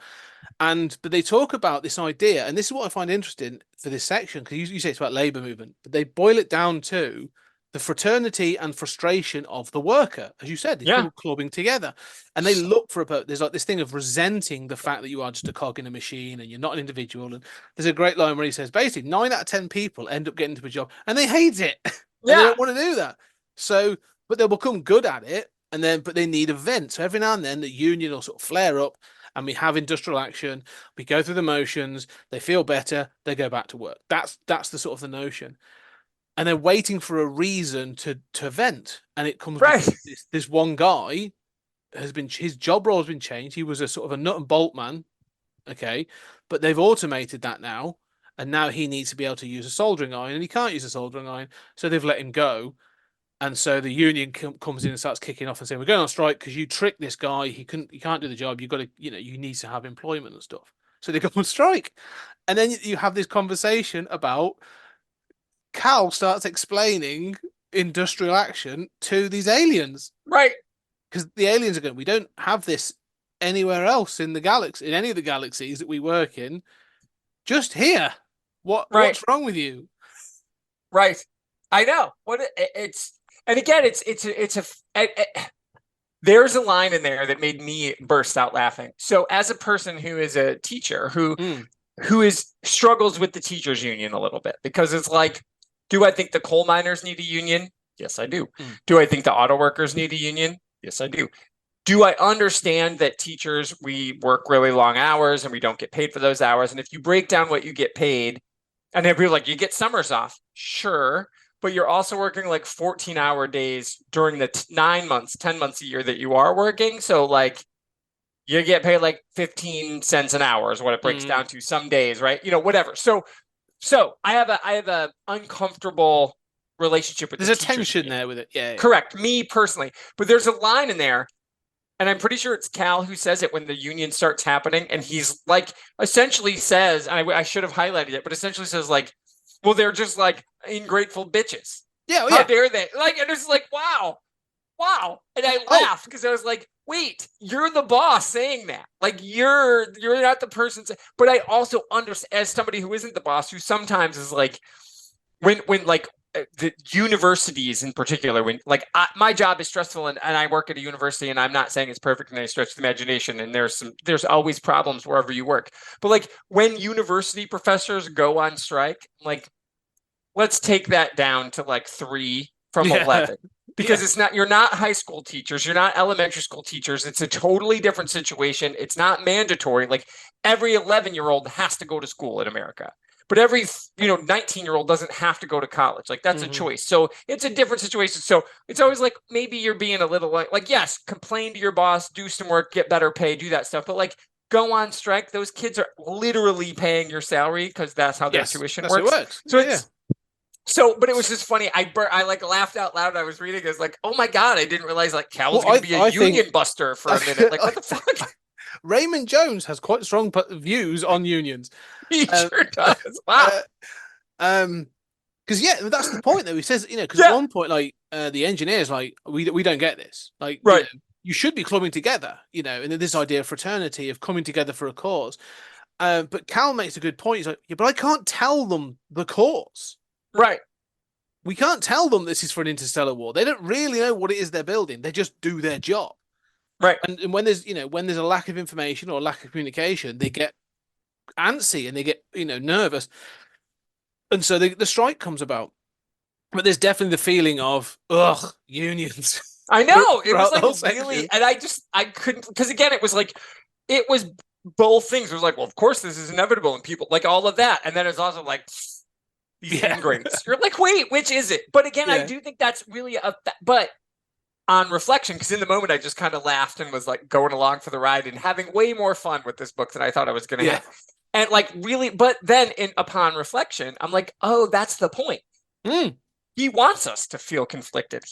But they talk about this idea, and this is what I find interesting for this section, because you say it's about labor movement, but they boil it down to the fraternity and frustration of the worker, as you said, people clubbing together, and they look for there's like this thing of resenting the fact that you are just a cog in a machine and you're not an individual. And there's a great line where he says, basically, 9 out of 10 people end up getting to a job and they hate it. They don't want to do that. So, but they'll become good at it. but they need a vent. So every now and then the union will sort of flare up and we have industrial action. We go through the motions. They feel better. They go back to work. That's the sort of the notion. And they're waiting for a reason to vent. And it comes Right. this one guy his job role has been changed. He was a sort of a nut and bolt man. Okay. But they've automated that now. And now he needs to be able to use a soldering iron, and he can't use a soldering iron. So they've let him go. And so the union comes in and starts kicking off and saying, we're going on strike because you tricked this guy. He can't do the job. You've got to, you need to have employment and stuff. So they go on strike. And then you have this conversation about Cal starts explaining industrial action to these aliens. Right. Because the aliens are going, we don't have this anywhere else in the galaxy, in any of the galaxies that we work in, just here. What's wrong with you? Right. I know and again, there's a line in there that made me burst out laughing. So as a person who is a teacher who struggles with the teachers union a little bit, because it's like, do I think the coal miners need a union? Yes, I do. Do I think the auto workers need a union? Yes, I do. Do I understand that teachers, we work really long hours and we don't get paid for those hours? And if you break down what you get paid, and then people are like, you get summers off. Sure. But you're also working like 14-hour days during the 9 months, 10 months a year that you are working. So like you get paid like 15 cents an hour is what it breaks down to some days, right? Whatever. So I have a uncomfortable relationship with there's a tension there with it. Yeah. Correct. Me personally. But there's a line in there, and I'm pretty sure it's Cal who says it when the union starts happening. And he's like, essentially says, and I should have highlighted it, but essentially says like, well, they're just like ungrateful bitches. Yeah. How dare they? Like, and it's like, wow. And I laughed because I was like, wait, you're the boss saying that. Like, you're not the person. But I also understand, as somebody who isn't the boss, who sometimes is like, when like, the universities in particular, when like my job is stressful and I work at a university, and I'm not saying it's perfect and I stretch the imagination, and there's always problems wherever you work. But like when university professors go on strike, like let's take that down to like 3 from 11. Because you're not high school teachers, you're not elementary school teachers. It's a totally different situation. It's not mandatory. Like every 11-year-old has to go to school in America. But every 19-year-old doesn't have to go to college. Like that's a choice. So it's a different situation. So it's always like maybe you're being a little like yes, complain to your boss, do some work, get better pay, do that stuff. But like go on strike. Those kids are literally paying your salary because that's how their tuition works. So but it was just funny. I like laughed out loud. I was reading. I was like, oh my God, I didn't realize like Cal was going to be a union buster for a minute. Like what the fuck? Raymond Jones has quite strong views on unions. He sure does. Wow. Because that's the point though. He says, because at one point, like the engineers, like we don't get this. Like, right. You should be clubbing together. And this idea of fraternity, of coming together for a cause. But Cal makes a good point. He's like, yeah, but I can't tell them the cause. Right. We can't tell them this is for an interstellar war. They don't really know what it is they're building. They just do their job. Right. And when there's a lack of information or a lack of communication, they get antsy and they get nervous, and so the strike comes about. But there's definitely the feeling of unions. I know it was like really, and I couldn't, because again it was both things. It was like, well, of course this is inevitable, and people like all of that, and then it's also like these ingrates. You're like, wait, which is it? But again, I do think that's really but on reflection, because in the moment I just kind of laughed and was like going along for the ride and having way more fun with this book than I thought I was going to have. And like really, but then upon reflection, I'm like, oh, that's the point. He wants us to feel conflicted.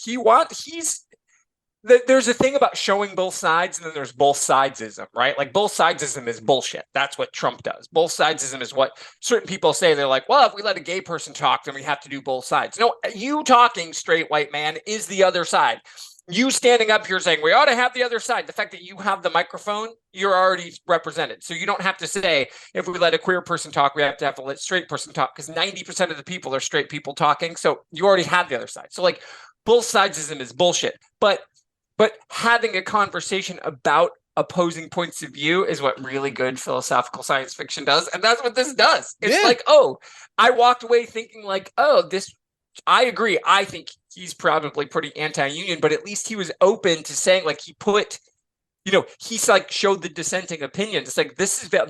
There's a thing about showing both sides, and then there's both sidesism, right? Like both sidesism is bullshit. That's what Trump does. Both sidesism is what certain people say. They're like, well, if we let a gay person talk, then we have to do both sides. No, you talking, straight white man, is the other side. You standing up here saying we ought to have the other side. The fact that you have the microphone, you're already represented. So you don't have to say, if we let a queer person talk, we have to let a straight person talk, because 90% of the people are straight people talking. So you already have the other side. So like both sidesism is bullshit. But having a conversation about opposing points of view is what really good philosophical science fiction does. And that's what this does. It's like, oh, I walked away thinking like, oh, I agree. I think he's probably pretty anti-union, but at least he was open to saying, like, he put, he's like showed the dissenting opinions. It's like,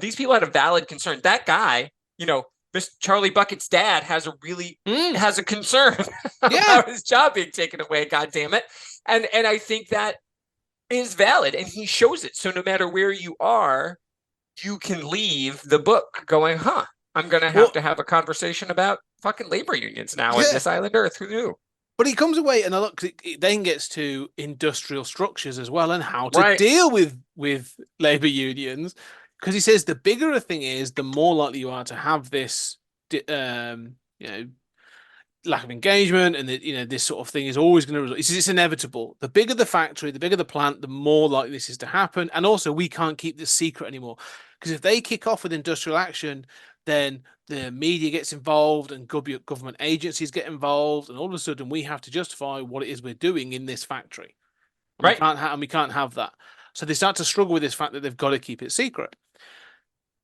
these people had a valid concern. That guy, this Charlie Bucket's dad has a concern about his job being taken away. God damn it. And I think that is valid, and he shows it. So no matter where you are, you can leave the book going, I'm going to have a conversation about fucking labor unions now in this island Earth. Who knew? But he comes away, and it then gets to industrial structures as well, and how to deal with labor unions. Because he says the bigger a thing is, the more likely you are to have this, lack of engagement, and this sort of thing is always going to result. He says it's inevitable. The bigger the factory, the bigger the plant, the more likely this is to happen. And also, we can't keep this secret anymore, because if they kick off with industrial action, then the media gets involved and government agencies get involved, and all of a sudden we have to justify what it is we're doing in this factory. And we can't have that. So they start to struggle with this fact that they've got to keep it secret.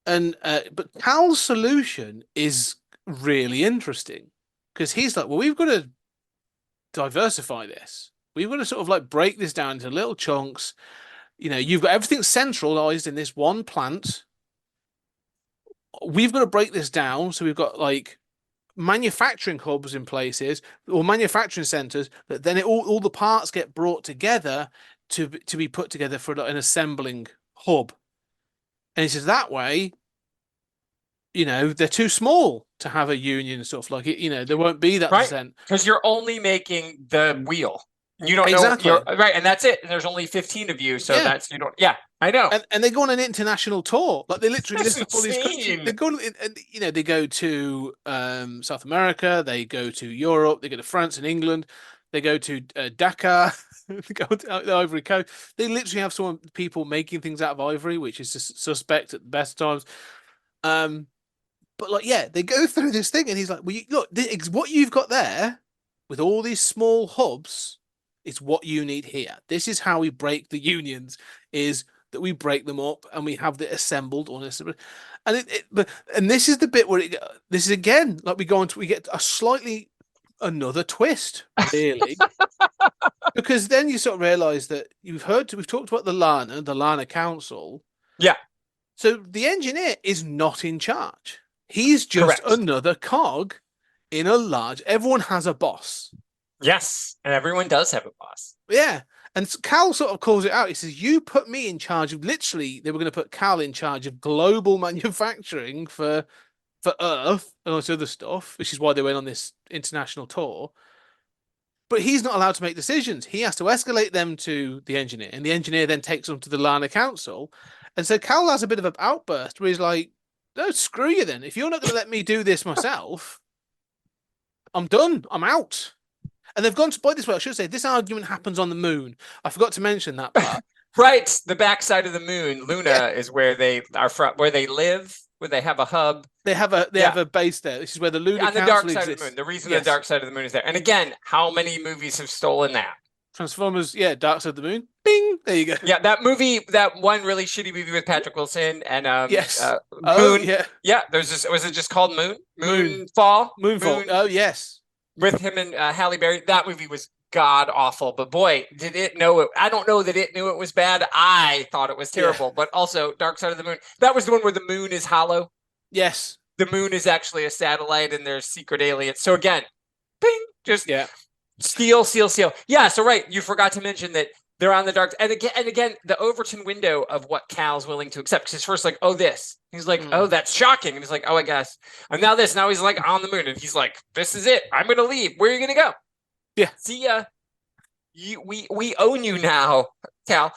And but Cal's solution is really interesting, because he's like, well, we've got to diversify this. We've got to sort of like break this down into little chunks. You've got everything centralized in this one plant. We've got to break this down. So we've got like manufacturing hubs in places, or manufacturing centers, that then all the parts get brought together to be put together for an assembling hub. And he says that way, they're too small to have a union and stuff like it. There won't be that percent, because you're only making the wheel. You don't know, right? And that's it. And there's only 15 of you, so that's I know. And they go on an international tour. Like, they literally list up all these countries. They go to South America. They go to Europe. They go to France and England. They go to Dakar. They go to the Ivory Coast. They literally have people making things out of ivory, which is suspect at the best times. But they go through this thing, and he's like, "Well, look, what you've got there with all these small hubs is what you need here. This is how we break the unions: is that we break them up and we have it assembled on this." And this is the bit where this is again like we get a slightly another twist, really, because then you sort of realize that we've talked about the Lana Council. Yeah. So the engineer is not in charge. He's just another cog in a large. Everyone has a boss. Yes, and everyone does have a boss. Yeah, and Cal sort of calls it out. He says, "You put me in charge of." Literally, they were going to put Cal in charge of global manufacturing for Earth and all this other stuff, which is why they went on this international tour. But he's not allowed to make decisions. He has to escalate them to the engineer, and the engineer then takes them to the Lana Council. And so Cal has a bit of an outburst where he's like, "No, screw you then. If you're not going to let me do this myself, I'm done. I'm out." And they've gone to, by this way, I should say, this argument happens on the moon. I forgot to mention that part. Right. The backside of the moon, Luna, is where they are from, where they live, where they have a hub. They have a base there. This is where the Luna on the Council dark side exists. of the moon. The reason the dark side of the moon is there. And again, how many movies have stolen that? Transformers, Dark Side of the Moon. Bing! There you go. Yeah, that one really shitty movie with Patrick Wilson and Moon. Yeah, there's this. Was it just called Moon? Moonfall. Oh yes. With him and Halle Berry. That movie was god awful. But boy, did it know it. I don't know that it knew it was bad. I thought it was terrible. Yeah. But also, Dark Side of the Moon. That was the one where the moon is hollow. Yes. The moon is actually a satellite, and there's secret aliens. So again, bing, just steal. Yeah. So right, you forgot to mention that they're on the dark. And again, the Overton window of what Cal's willing to accept. Because he's first like, "Oh, this." He's like, "Oh, that's shocking." And he's like, "Oh, I guess." And now this. Now he's like on the moon, and he's like, "This is it. I'm gonna leave. Where are you gonna go?" Yeah. See ya. We own you now, Cal.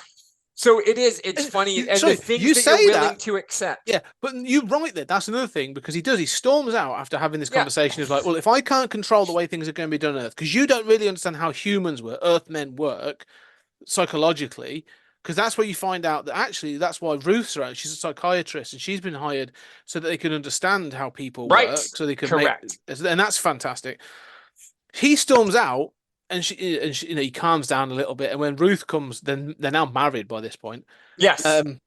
So it's funny, and the things you that you're willing to accept. Yeah, but you're right there. That's another thing, because he storms out after having this conversation. He's like, "Well, if I can't control the way things are going to be done on Earth, because you don't really understand how humans work, Earthmen work psychologically, because that's where you find out that actually that's why Ruth's around. She's a psychiatrist, and she's been hired so that they can understand how people work, so they can and that's fantastic." He storms out. And she, he calms down a little bit. And when Ruth comes, then they're now married by this point. Yes. And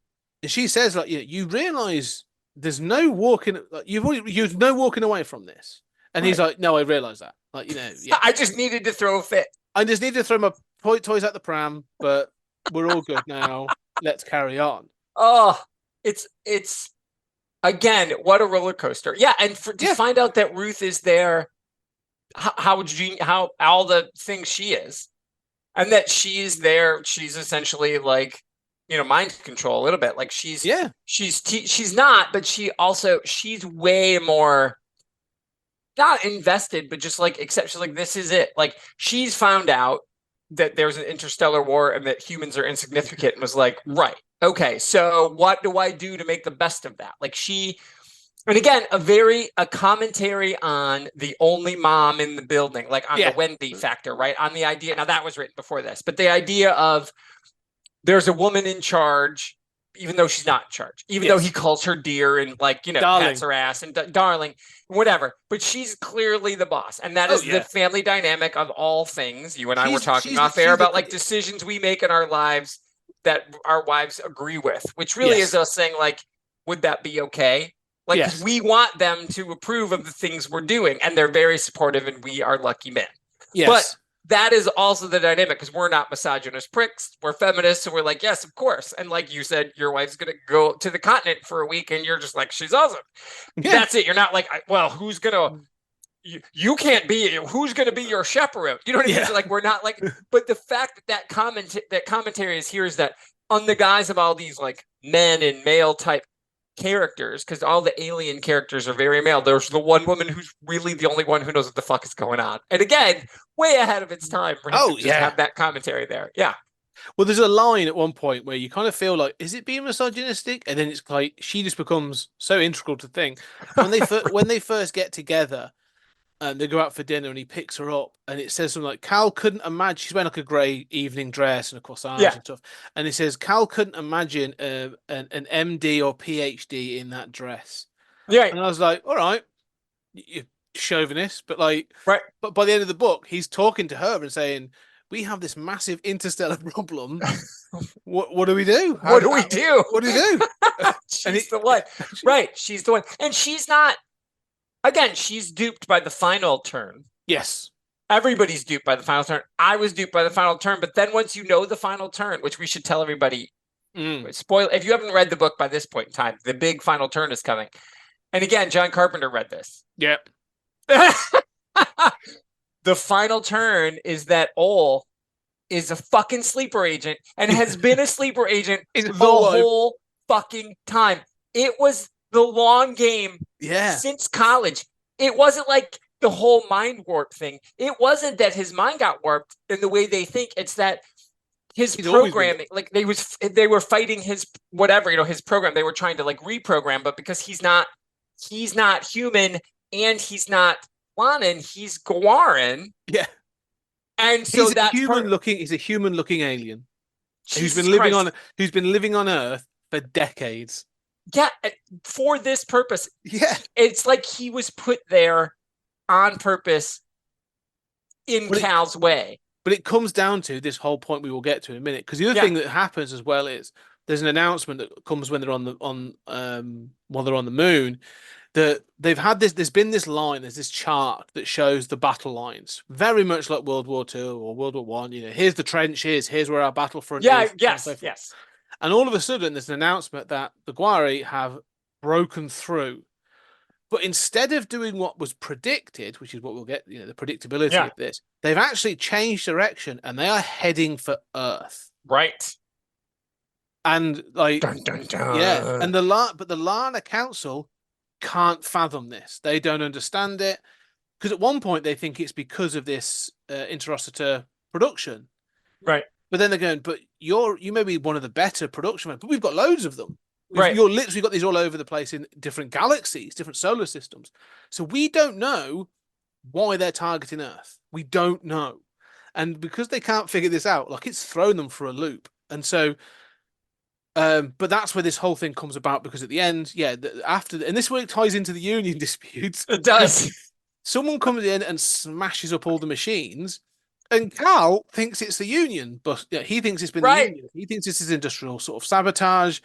she says, like, you realize there's no walking. You've no walking away from this. And he's like, no, I realize that. Like, yeah. I just needed to throw a fit. I just need to throw my toys at the pram, but we're all good now. Let's carry on. Oh, it's again, what a roller coaster. Yeah, and to find out that Ruth is there, how all the things she is, and that she's there, she's essentially like, mind control a little bit. Like she's not, but she's way more not invested, but just like she's like, this is it. Like she's found out that there's an interstellar war and that humans are insignificant, and was like, right, okay, so what do I do to make the best of that? Like and again, a commentary on the only mom in the building, like on the Wendy factor, right? On the idea, now that was written before this, but the idea of there's a woman in charge, even though she's not in charge, even though he calls her dear and pats her ass and darling, whatever. But she's clearly the boss. And that is the family dynamic of all things. You and I were talking off air about like decisions we make in our lives that our wives agree with, which really is us saying like, would that be okay? Like, 'cause we want them to approve of the things we're doing, and they're very supportive, and we are lucky men. Yes. But that is also the dynamic, because we're not misogynist pricks. We're feminists, so we're like, yes, of course. And like you said, your wife's going to go to the continent for a week, and you're just like, she's awesome. Yeah. That's it. You're not like, well, who's going to... You can't be... Who's going to be your chaperone? You know what I mean? So like, we're not like... But the fact that commentary is here is that on the guise of all these like men and male type characters, because all the alien characters are very male, there's the one woman who's really the only one who knows what the fuck is going on, and again, way ahead of its time for him to just have that commentary there. Well, there's a line at one point where you kind of feel like, is it being misogynistic? And then it's like she just becomes so integral to the thing. When they first get together and they go out for dinner, and he picks her up, and it says something like, Cal couldn't imagine, she's wearing like a grey evening dress and a corsage and stuff, and it says Cal couldn't imagine an MD or PhD in that dress. And I was like, all right, you chauvinist, but like, but by the end of the book, he's talking to her and saying, we have this massive interstellar problem. What do we do? What do we do? She's the one. Right, she's the one. And she's not... Again, she's duped by the final turn. Yes. Everybody's duped by the final turn. I was duped by the final turn. But then once you know the final turn, which we should tell everybody, spoil, if you haven't read the book by this point in time, the big final turn is coming. And again, John Carpenter read this. Yep. The final turn is that Ole is a fucking sleeper agent and has been a sleeper agent the whole fucking time. It was the long game since college. It wasn't like the whole mind warp thing. It wasn't that his mind got warped in the way they think. It's that his programming, like they were fighting his whatever, his program. They were trying to like reprogram, but because he's not human and he's not Lanin, he's Gwaran. Yeah. And so he's a human looking alien who's been living on Earth for decades. Yeah, for this purpose. Yeah. It's like he was put there on purpose in Cal's way. But it comes down to this whole point we will get to in a minute. Because the other thing that happens as well is there's an announcement that comes when they're on the moon, that they've had this, there's been this line, there's this chart that shows the battle lines, very much like World War II or World War One. Here's the trenches, here's where our battlefront is. Yes. And all of a sudden, there's an announcement that the Gwari have broken through. But instead of doing what was predicted, which is what we'll get, the predictability of this, they've actually changed direction and they are heading for Earth. Right. And like, dun, dun, dun. And the Lana Council can't fathom this. They don't understand it. Because at one point they think it's because of this Interocitor production. Right. But then they're going, but you may be one of the better production men, but we've got loads of them. Right. You're literally got these all over the place in different galaxies, different solar systems. So we don't know why they're targeting Earth. We don't know. And because they can't figure this out, like it's thrown them for a loop. And so, but that's where this whole thing comes about, because at the end, and this is where it ties into the union disputes. It does. Someone comes in and smashes up all the machines. And Cal thinks it's the Union, but he thinks it's been the Right. Union. He thinks this is industrial sort of sabotage.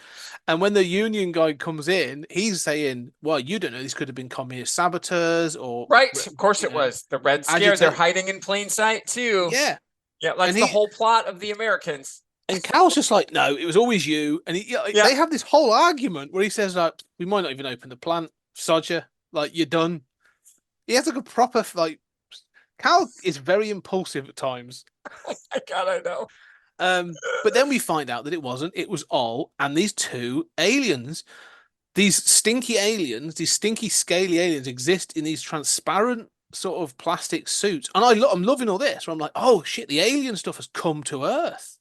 And when the Union guy comes in, he's saying, "Well, you don't know. These could have been communist saboteurs, or Right. Of course you it know, was. The Red Scare. They're agitate- hiding in plain sight too. Yeah." Yeah, that's And the he- whole plot of the Americans. And Cal's just like, "No, it was always you." And Yeah. they have this whole argument where he says, "Like, we might not even open the plant, Sodger. Like, you're done." He has like a proper like. Cal is very impulsive at times. God, I know. But then we find out that it wasn't. It was all, and these two aliens, these stinky aliens, these stinky, scaly aliens, exist in these transparent sort of plastic suits. And I'm loving all this. Where I'm like, oh shit, the alien stuff has come to Earth.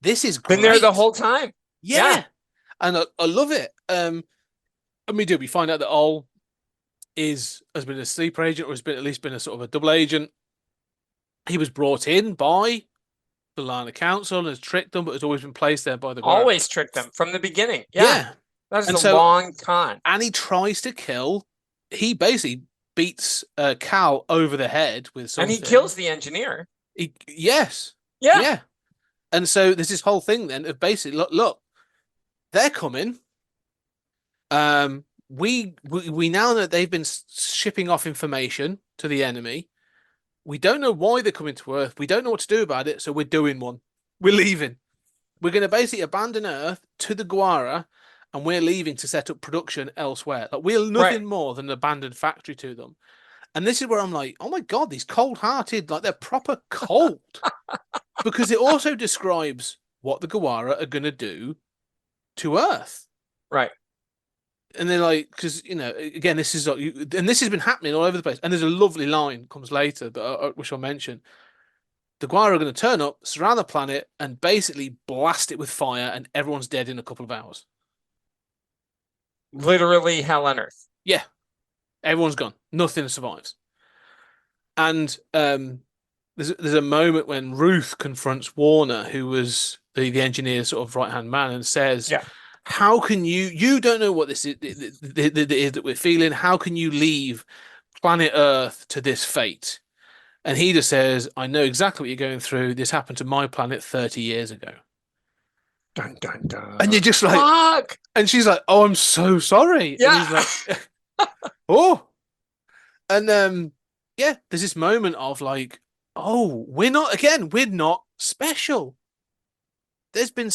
This is great. Been there the whole time. Yeah. And I love it. And we find out that all has been a sleeper agent, or has been at least been a sort of a double agent. He was brought in by the Lana Council and has tricked them, but has always been placed there by the guard. Always tricked them from the beginning. Yeah. That's And a so- long con. And he tries to kill. He basically beats Cal over the head with something. And he kills the engineer. Yes. Yeah. Yeah. And so there's this whole thing then of basically look, they're coming. We now know that they've been shipping off information to the enemy. We don't know why they're coming to Earth. We don't know what to do about it, so we're doing one. We're leaving. We're going to basically abandon Earth to the Guara, and we're leaving to set up production elsewhere. Like, we're nothing more than an abandoned factory to them. And this is where I'm like, oh my God, these cold-hearted, like they're proper cold. Because it also describes what the Guara are going to do to Earth. Right. And they're like, because, again, this is, and this has been happening all over the place. And there's a lovely line comes later, which I'll mention. The Guara are going to turn up, surround the planet, and basically blast it with fire, and everyone's dead in a couple of hours. Literally hell on earth. Yeah. Everyone's gone. Nothing survives. And there's a moment when Ruth confronts Warner, who was the engineer's sort of right-hand man, and says, how can you don't know what this is that we're feeling. How can you leave planet Earth to this fate? And he just says, I know exactly what you're going through. This happened to my planet 30 years ago. Dun, dun, dun. And you're just like, fuck. And she's like, oh, I'm so sorry. Yeah. And he's like, oh. And there's this moment of like, oh, we're not special. There's been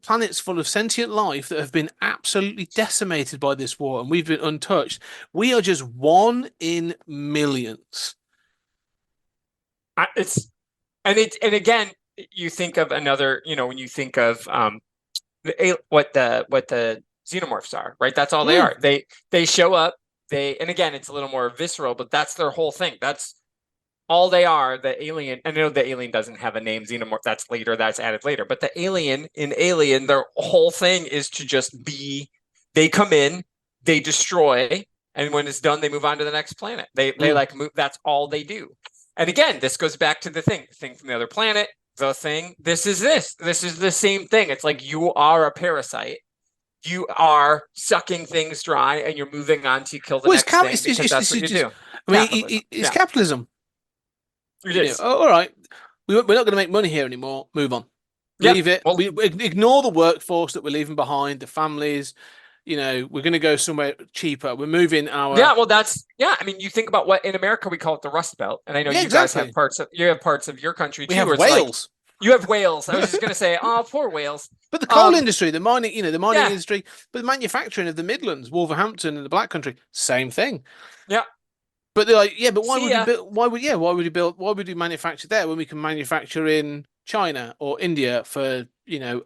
planets full of sentient life that have been absolutely decimated by this war, and we've been untouched. We are just one in millions. And again, you think of another, when you think of what the xenomorphs are, right? That's all they are. They show up, and again, it's a little more visceral, but that's their whole thing. That's all they are. The alien, I know the alien doesn't have a name, xenomorph, that's added later, but the alien, their whole thing is to just be, they come in, they destroy, and when it's done, they move on to the next planet. They like move, that's all they do. And again, this goes back to the thing from the other planet, the thing, this is the same thing. It's like, you are a parasite. You are sucking things dry, and you're moving on to kill the next thing, because that's what you do. I mean, it's capitalism. It is. All right, we're not going to make money here anymore. Move on. Leave it. Well, we ignore the workforce that we're leaving behind, the families. We're going to go somewhere cheaper. We're moving our. Yeah, well, I mean, you think about what in America we call it the Rust Belt, and I know you guys have parts of your country too. We have where Wales. You have Wales. I was just going to say, oh, poor Wales. But the coal industry, the mining, industry, but the manufacturing of the Midlands, Wolverhampton, and the Black Country, same thing. Yeah. But they're like, but why would you manufacture there when we can manufacture in China or India for and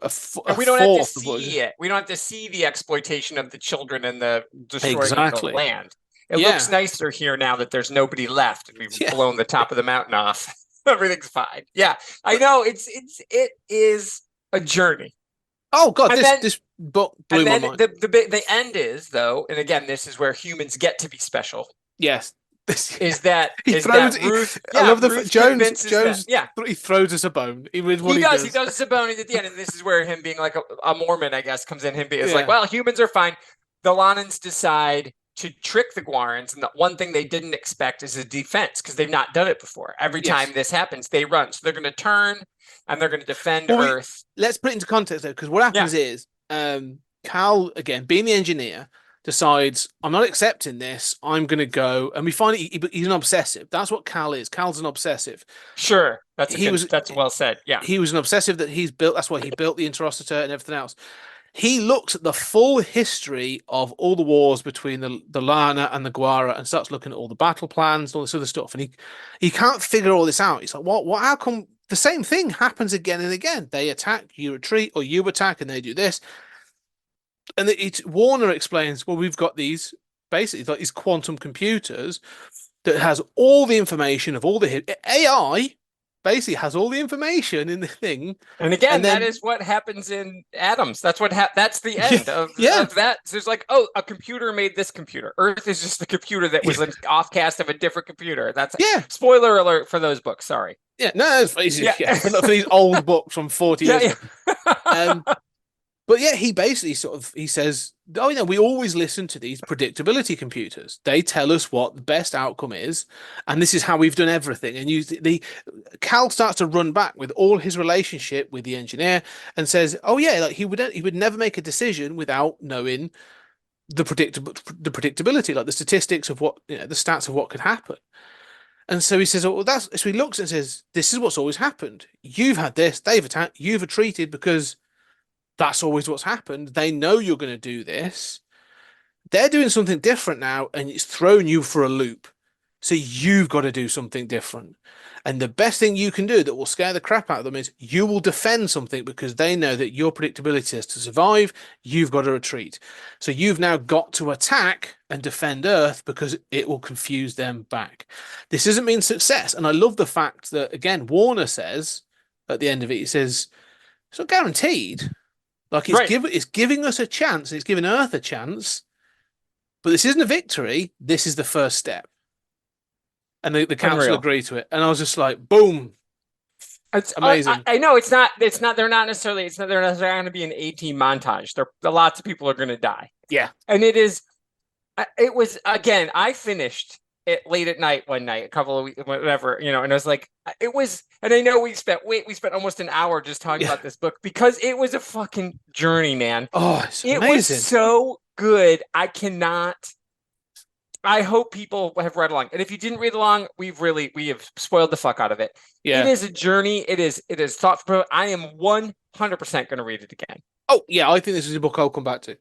we don't have to see it. We don't have to see the exploitation of the children and the destroying of the land. It looks nicer here now that there's nobody left, and we've blown the top of the mountain off. Everything's fine. Yeah, I know. It is a journey. Oh God, this book blew my mind. The end is though, and again, this is where humans get to be special. Yes. Is that Ruth? I love the Ruth Jones. that, he throws us a bone. He does us a bone at the end, and this is where him being like a Mormon, I guess, comes in. Him being like, well, humans are fine. The Lanans decide to trick the Guarans, and the one thing they didn't expect is a defense because they've not done it before. Every time this happens, they run. So they're going to turn and they're going to defend Earth. Let's put it into context though, because what happens is Cal, again, being the engineer, decides, I'm not accepting this. I'm going to go. And we find he's an obsessive. That's what Cal is. Cal's an obsessive. Sure. That's well said. Yeah. He was an obsessive that he's built. That's why he built the Interocitor and everything else. He looks at the full history of all the wars between the Lana and the Guara and starts looking at all the battle plans and all this other stuff. And he can't figure all this out. He's like, what, how come the same thing happens again and again? They attack, you retreat, or you attack and they do this. And Warner explains, well, we've got these basically like these quantum computers that has all the information of all the AI basically has all the information in the thing. And again, that is what happens in atoms. That's what that's the end of that. So it's like, oh, a computer made this computer. Earth is just the computer that was an offcast of a different computer. That's spoiler alert for those books. Sorry. Yeah, no, it's easy. Yeah. For these old books from 40 years ago. But yeah, he basically he says, oh, we always listen to these predictability computers. They tell us what the best outcome is, and this is how we've done everything. And Cal starts to run back with all his relationship with the engineer and says, oh yeah, like he would never make a decision without knowing the predictability, like the statistics of what, the stats of what could happen. And so he says, so he looks and says, this is what's always happened. You've had this, they've attacked, you've retreated because that's always what's happened. They know you're going to do this. They're doing something different now, and it's thrown you for a loop. So you've got to do something different. And the best thing you can do that will scare the crap out of them is you will defend something because they know that your predictability is to survive. You've got to retreat. So you've now got to attack and defend Earth because it will confuse them back. This doesn't mean success. And I love the fact that, again, Warner says at the end of it, he says, it's not guaranteed. Like it's giving us a chance. It's giving Earth a chance, but this isn't a victory. This is the first step. And the council agreed to it. And I was just like, boom. It's amazing. I know it's not, they're not necessarily going to be an 18 montage. Lots of people are going to die. Yeah. And I finished it late at night one night, a couple of weeks, whatever, and I was like, and I know we spent almost an hour just talking about this book because it was a fucking journey, man. Oh, it's amazing. It was so good. I hope people have read along. And if you didn't read along, we have spoiled the fuck out of it. Yeah. It is a journey. It is thoughtful. I am 100% going to read it again. Oh yeah. I think this is a book I'll come back to.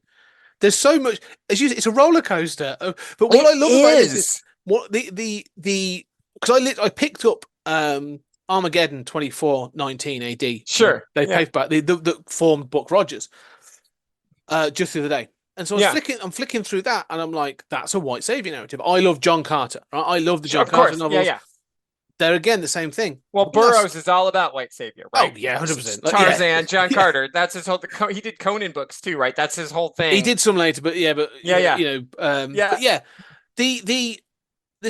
There's so much, it's a roller coaster, but what I love about this is what because I picked up Armageddon 2419 AD. Sure. They paperback the formed Buck Rogers just the other day. And so I'm flicking through that and I'm like, that's a white savior narrative. I love John Carter. Right? I love the John Carter novels. Yeah. They're again the same thing. Well, Burroughs is all about white savior, right? Oh yeah, 100%. Tarzan, John Carter. That's his whole. He did Conan books too, right? That's his whole thing. He did some later, but this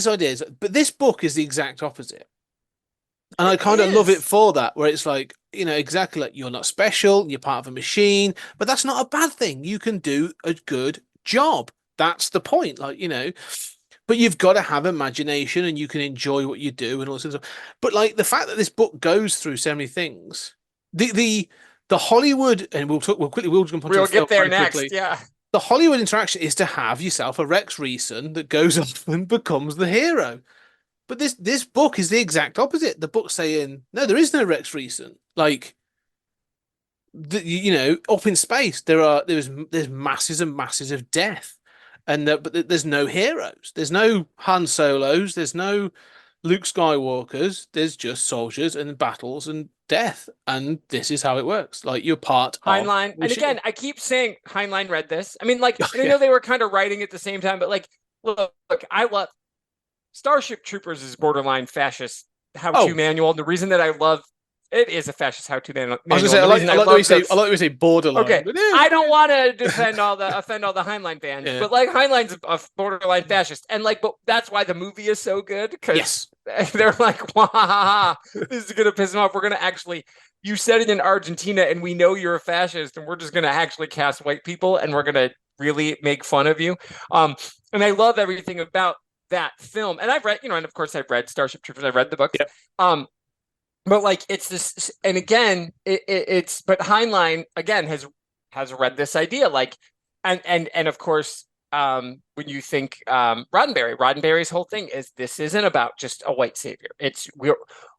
idea is, but this book is the exact opposite. And I kind of love it for that, where it's like, exactly like you're not special, you're part of a machine, but that's not a bad thing. You can do a good job. That's the point. Like, but you've got to have imagination and you can enjoy what you do and all this stuff. But like the fact that this book goes through so many things, the Hollywood, and we'll jump onto we'll get there next. Quickly. Yeah. The Hollywood interaction is to have yourself a Rex Reason that goes off and becomes the hero. But this book is the exact opposite. The book's saying, no, there is no Rex Reason. Like, up in space, there's masses and masses of death, but there's no heroes. There's no Han Solos. There's no Luke Skywalkers. There's just soldiers and battles and death. And this is how it works. Like, you're part Heinlein. And again, I keep saying Heinlein read this. I mean, like, I know they were kind of writing at the same time, but like, look, I love Starship Troopers is borderline fascist how-to manual. And the reason that I love it is a fascist how-to manual. I was going to say, I like the way you say borderline. Okay, I don't want to offend all the Heinlein fans, but like Heinlein's a borderline fascist, and like, but that's why the movie is so good because they're like, "Wah, this is going to piss them off. We're going to actually." You said it in Argentina, and we know you're a fascist, and we're just going to actually cast white people, and we're going to really make fun of you. And I love everything about that film. And I've read, and of course I've read Starship Troopers. I've read the books. Yep. But like it's this, and again, but Heinlein again has read this idea, like, and of course, when you think Roddenberry's whole thing is this isn't about just a white savior. It's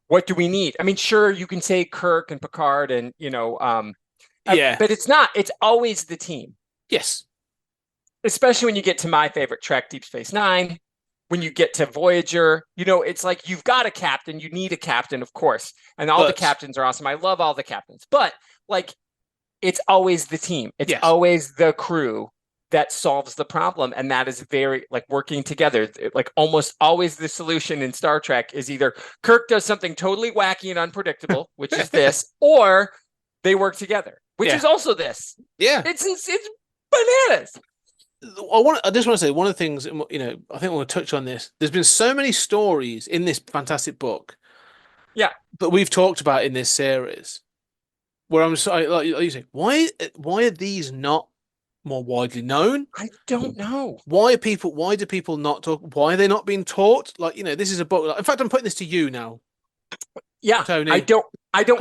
what do we need? I mean, sure, you can say Kirk and Picard and but it's not. It's always the team. Yes. Especially when you get to my favorite Trek, Deep Space Nine. When you get to Voyager, it's like you've got a captain, you need a captain, of course. And all the captains are awesome. I love all the captains. But like it's always the team. It's always the crew that solves the problem. And that is very like working together. Like almost always the solution in Star Trek is either Kirk does something totally wacky and unpredictable, which is this, or they work together, which is also this. Yeah. It's bananas. I just want to say one of the things, I think I want to touch on this. There's been so many stories in this fantastic book. Yeah. But we've talked about in this series where I'm just like you say, why are these not more widely known? I don't know. Why do people not talk? Why are they not being taught? Like, this is a book. In fact, I'm putting this to you now. Yeah. Tony. I don't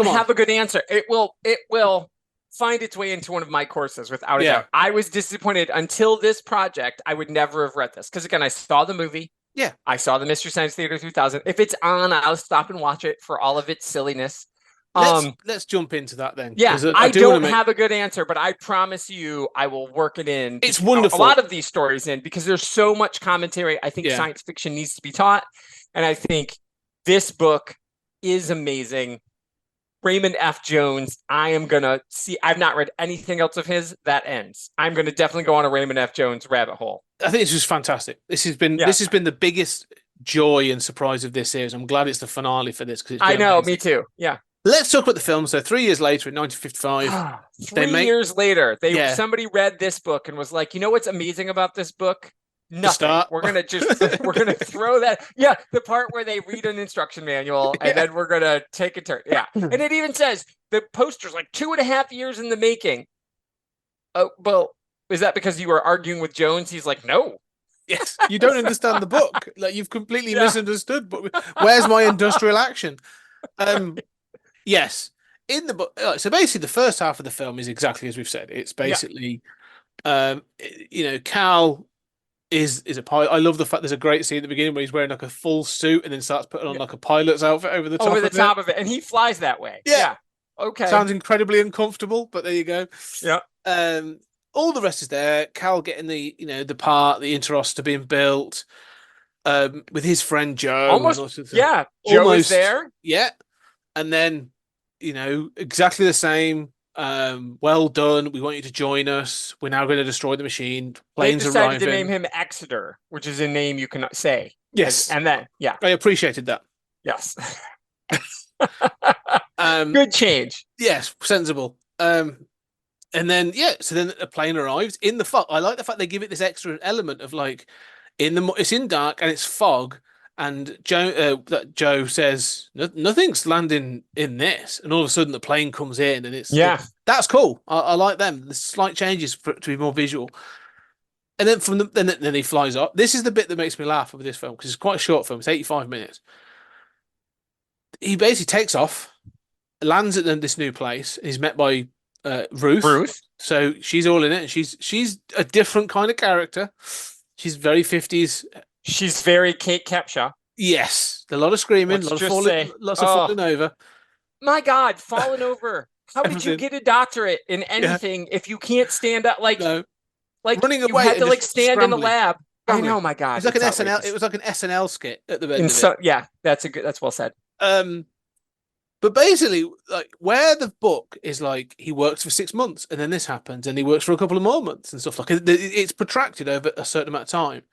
have a good answer. It will find its way into one of my courses without a doubt. I was disappointed until this project. I would never have read this because again, I saw the movie. Yeah, I saw the Mystery Science Theater 3000. If it's on, I'll stop and watch it for all of its silliness. Let's jump into that then. Yeah, I don't have a good answer, but I promise you, I will work it in. It's wonderful. A lot of these stories in because there's so much commentary. I think science fiction needs to be taught, and I think this book is amazing. Raymond F. Jones, I am going to see. I've not read anything else of his. That ends. I'm going to definitely go on a Raymond F. Jones rabbit hole. I think it's just fantastic. This has been the biggest joy and surprise of this series. I'm glad it's the finale for this. I know, amazing. Me too. Yeah. Let's talk about the film. So 3 years later, in 1955. 3 years later, somebody read this book and was like, you know what's amazing about this book? Nothing. We're gonna throw that. Yeah, the part where they read an instruction manual and then we're gonna take a turn. Yeah, and it even says the poster's like 2.5 years in the making. Oh well, is that because you were arguing with Jones? He's like, no. Yes, you don't understand the book. Like you've completely misunderstood. But where's my industrial action? Yes, in the book. So basically, the first half of the film is exactly as we've said. It's basically, Cal is a pilot. I love the fact there's a great scene at the beginning where he's wearing like a full suit and then starts putting on like a pilot's outfit over the top of it, and he flies that way. Yeah. Okay. Sounds incredibly uncomfortable, but there you go. Yeah. All the rest is there. Cal getting the Interoster being built, with his friend Joe. Almost. Yeah. Joe is there. Yeah. And then, exactly the same. Well done. We want you to join us. We're now going to destroy the machine. Planes they decided arriving. to name him Exeter, which is a name you cannot say. Yes. And then, I appreciated that. Yes. Good change. Yes, sensible. And then, so then a plane arrives in the fog. I like the fact they give it this extra element of like, it's in dark and it's fog. And Joe says nothing's landing in this, and all of a sudden the plane comes in, and that's cool. I like them. The slight changes to be more visual, and then then he flies up. This is the bit that makes me laugh with this film because it's quite a short film. It's 85 minutes. He basically takes off, lands at this new place, and he's met by Ruth. So she's all in it, and she's a different kind of character. She's very 50s. She's very Kate Capshaw. Yes. A lot of screaming, lots of falling over. My God, falling over. How did you get a doctorate in anything if you can't stand up? Like running away. You had to stand in the lab. I know, my God. It was like an SNL. It was like an SNL skit at the end. That's well said. But basically, like where the book is like he works for 6 months and then this happens and he works for a couple of more months and stuff like it's protracted over a certain amount of time.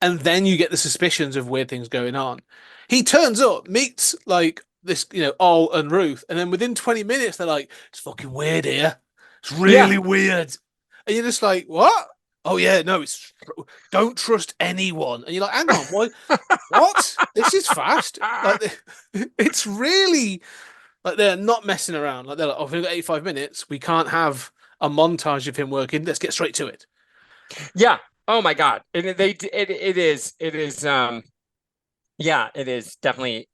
And then you get the suspicions of weird things going on. He turns up, meets like this, Al and Ruth, and then within 20 minutes they're like, "It's fucking weird here. It's really weird." And you're just like, "What? Oh yeah, no, don't trust anyone." And you're like, "Hang on, what? What? This is fast." Like, it's really like they're not messing around. Like they're like, "Oh, we've got 85 minutes. We can't have a montage of him working. Let's get straight to it." Yeah. Oh my God. It is yeah, it is definitely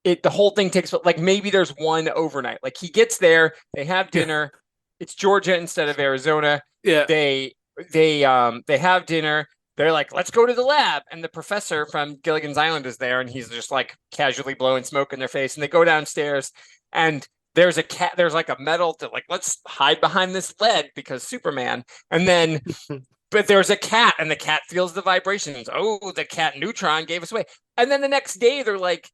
the whole thing takes like maybe there's one overnight. Like he gets there, they have dinner. It's Georgia instead of Arizona. Yeah. They have dinner. They're like, let's go to the lab. And the professor from Gilligan's Island is there, and he's just like casually blowing smoke in their face. And they go downstairs, and there's a cat, there's like a metal to like, let's hide behind this lead because Superman. And then but there's a cat, and the cat feels the vibrations. Oh, the cat Neutron gave us away. And then the next day they're like,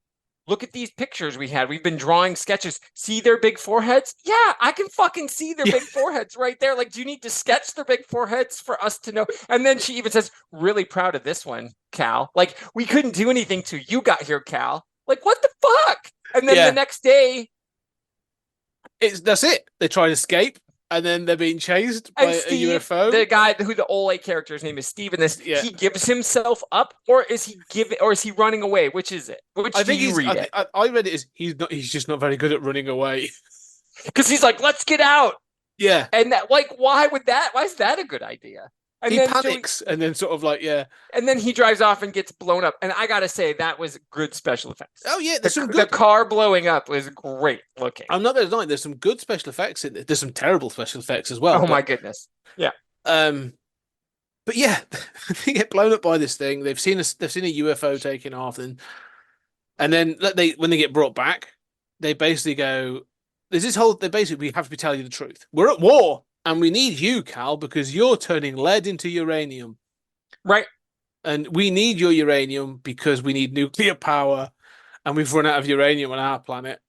look at these pictures we had. We've been drawing sketches. See their big foreheads? Yeah, I can fucking see their big foreheads right there. Like, do you need to sketch their big foreheads for us to know? And then she even says, really proud of this one, Cal. Like, we couldn't do anything till you got here, Cal. Like, what the fuck? And then the next day, that's it. They try to escape, and then they're being chased by Steve, a UFO. the guy who the Ole character's name is Steve in this, he gives himself up, or is he running away? Which is it? Which I think do you read it? I read it as he's just not very good at running away. Because he's like, let's get out. Yeah. And that, like, why is that a good idea? And he then panics and then sort of like, and then he drives off and gets blown up. And I gotta say, that was good special effects. Oh yeah, there's some The good. car blowing up was great looking. I'm not going to lie. There's some good special effects in it. There's some terrible special effects as well. Oh my goodness. Yeah. But yeah, they get blown up by this thing. They've seen a UFO taking off, and then when they get brought back, they basically go, "There's this whole. They basically, we have to tell you the truth. We're at war, and we need you, Cal, because you're turning lead into uranium, right? And we need your uranium because we need nuclear power, and we've run out of uranium on our planet."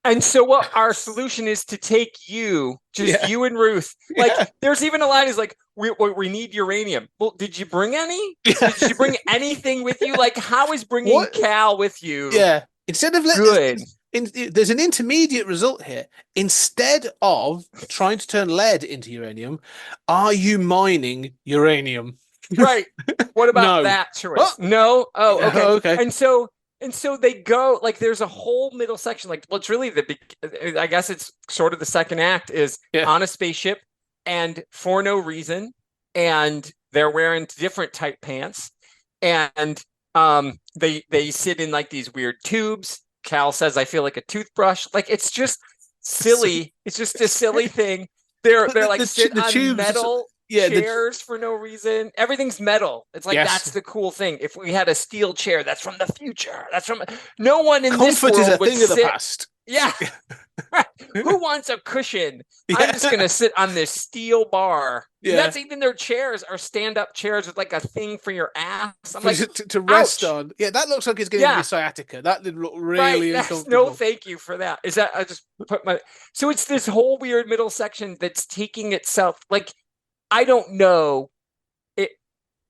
And so what our solution is to take you, just you and Ruth. Like, there's even a line is like, we need uranium. Well, did you bring any? Did you bring anything with you? Like, how is bringing Cal with you? Yeah. Instead of good. There's an intermediate result here. Instead of trying to turn lead into uranium, are you mining uranium? Right. What about that choice? What? No. Oh, okay. Okay. And so they go, like, there's a whole middle section. Like, well, it's really I guess it's sort of the second act is on a spaceship and for no reason. And they're wearing different type pants. And they sit in like these weird tubes. Cal says, I feel like a toothbrush. Like, it's just silly. It's just a silly thing. They're like sitting on metal chairs for no reason. Everything's metal. It's like that's the cool thing. If we had a steel chair, that's from the future. That's from no one in this world is a would thing of the past. Yeah. Right. Who wants a cushion? I'm just gonna sit on this steel bar. Yeah. That's even their chairs are stand-up chairs with like a thing for your ass. I'm like, to rest on. Yeah, that looks like it's going to be sciatica. That did look really uncomfortable. No, thank you for that. Is that I just put my so it's this whole weird middle section that's taking itself like I don't know.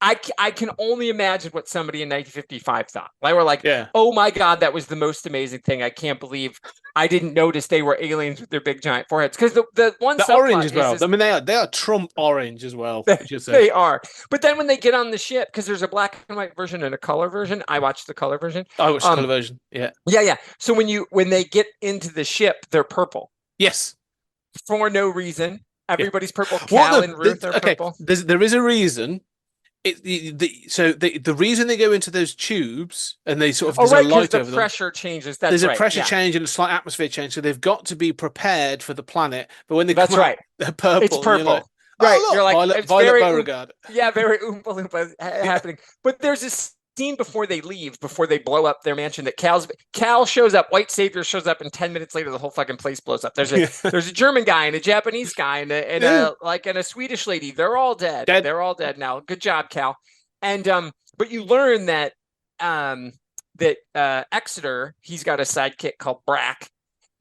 I can only imagine what somebody in 1955 thought. They were like, oh my God, that was the most amazing thing. I can't believe I didn't notice they were aliens with their big giant foreheads. Because the orange as well. I mean, they are Trump orange as well. They are. But then when they get on the ship, because there's a black and white version and a color version. I watched the color version. I watched the color version. Yeah. Yeah. So when they get into the ship, they're purple. Yes. For no reason. Everybody's purple. Cal and Ruth are purple. There is a reason. The reason they go into those tubes and they sort of there's a light over them. Pressure changes. There's a pressure change and a slight atmosphere change, so they've got to be prepared for the planet. But when they come out, they're purple. It's purple. You're like, you're like Violet Beauregard. Very Oompa Loompa happening. But there's this scene before they leave, before they blow up their mansion, that Cal shows up, White Savior shows up, and 10 minutes later the whole fucking place blows up. There's a German guy and a Japanese guy and a Swedish lady. They're all dead. They're all dead now. Good job, Cal. And but you learn that Exeter, he's got a sidekick called Brack,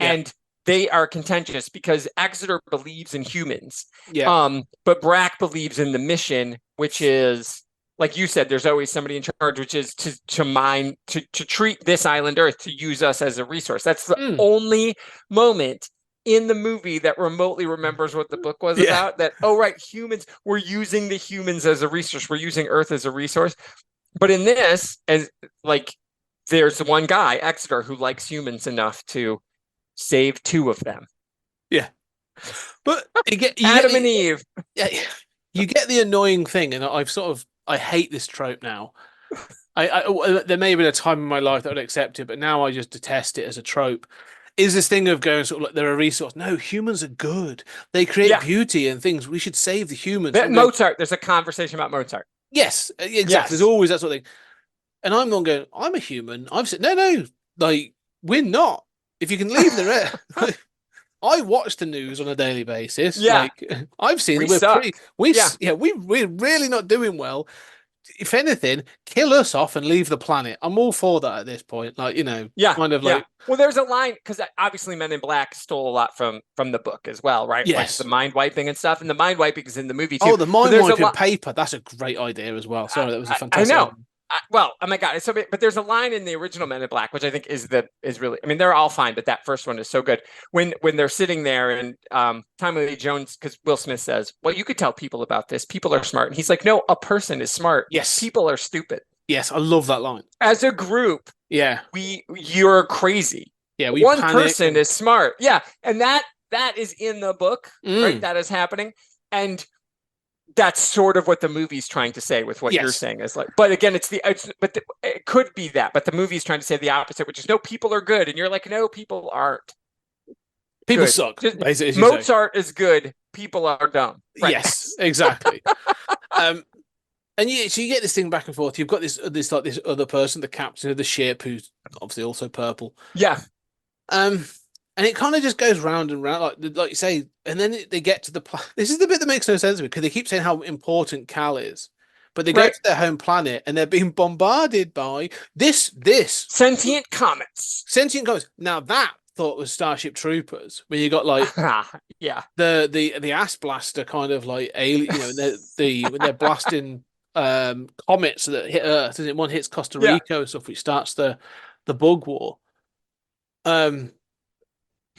and they are contentious because Exeter believes in humans. But Brack believes in the mission, which is, like you said, there's always somebody in charge, which is to mine, to treat this island Earth, to use us as a resource. That's the only moment in the movie that remotely remembers what the book was about. That, humans, we're using the humans as a resource. We're using Earth as a resource. But in this, there's one guy, Exeter, who likes humans enough to save two of them. Yeah. But Adam and Eve. Yeah. you get the annoying thing, and I hate this trope now. There may have been a time in my life that I'd accept it, but now I just detest it as a trope. Is this thing of going sort of like they're a resource? No, humans are good. They create Yeah. beauty and things. We should save the humans. But I'm going, Mozart, there's a conversation about Mozart. yes, exactly. Yes. There's always that sort of thing. And I'm not going, I'm a human. I've said, no, like, we're not. If you can leave the rest. I watch the news on a daily basis. Yeah. Like, I've seen We it. suck. We're really not doing well. If anything, kill us off and leave the planet. I'm all for that at this point. Like, Yeah. kind of yeah. like, Well, there's a line because obviously Men in Black stole a lot from the book as well, right? Yes. Like the mind wiping and stuff. And the mind wiping is in the movie too. oh, the But mind there's a wiping lot- paper. That's a great idea as well. Sorry, that was a I fantastic. know. Well, oh my God, it's so big. But there's a line in the original Men in Black, which I think is really. I mean, they're all fine, but that first one is so good. When they're sitting there and Tommy Lee Jones, because Will Smith says, "Well, you could tell people about this. People are smart," and he's like, "No, a person is smart. Yes. People are stupid. Yes, I love that line. As a group, Yeah, you're crazy. yeah. We One panic person and- is smart. Yeah, and that is in the book, right? Mm. That is happening, and that's sort of what the movie's trying to say with what you're Yes. saying is like. But again, it could be that, but the movie's trying to say the opposite, which is no, people are good, and you're like, no, people aren't. People good. suck. Just- Basically, as you say. Mozart is good. People are dumb. Right. Yes, exactly. And so you get this thing back and forth. You've got this other person, the captain of the ship, who's obviously also purple. Yeah. And it kind of just goes round and round, like you say. And then they get to the this is the bit that makes no sense to me because they keep saying how important Cal is, but they go Right. to their home planet and they're being bombarded by this Sentient comets. sentient guys. Now that thought was Starship Troopers, when you got like Yeah. the ass blaster kind of like alien, when they're blasting comets that hit Earth, and one hits Costa Yeah. Rica and stuff, which starts the bug war.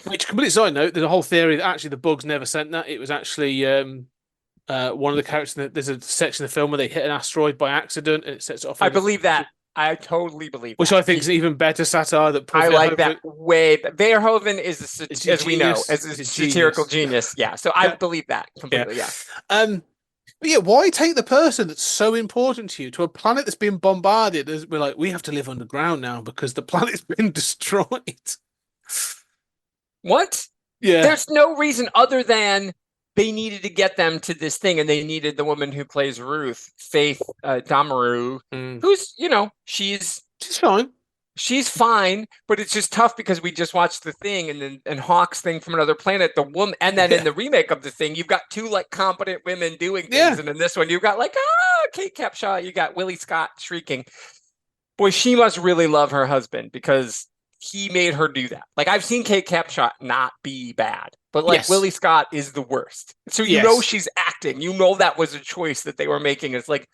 Which, complete side note, there's a whole theory that actually the bugs never sent that. It was actually one of the characters. There's a section of the film where they hit an asteroid by accident and it sets it off. I believe that. I totally believe Which that. I think is an even better satire. That I like that way. Verhoeven is, It's as we know, genius. as a It's satirical genius. genius. Yeah. So I Yeah. believe that completely. Yeah. But yeah, why take the person that's so important to you to a planet that's been bombarded? As we're like, we have to live underground now because the planet's been destroyed. What? Yeah, There's no reason other than they needed to get them to this thing, and they needed the woman who plays Ruth, Faith Damaru, Mm. who's she's she's fine. fine, but it's just tough because we just watched the thing and Hawk's thing from another planet, the woman, and then in the remake of the thing, you've got two like competent women doing things, Yeah. and in this one, you've got like Kate Capshaw, you got Willie Scott shrieking. Boy, she must really love her husband because he made her do that. Like I've seen Kate Capshaw not be bad, but like Yes. Willie Scott is the worst. So you Yes. know she's acting. You know that was a choice that they were making. It's like,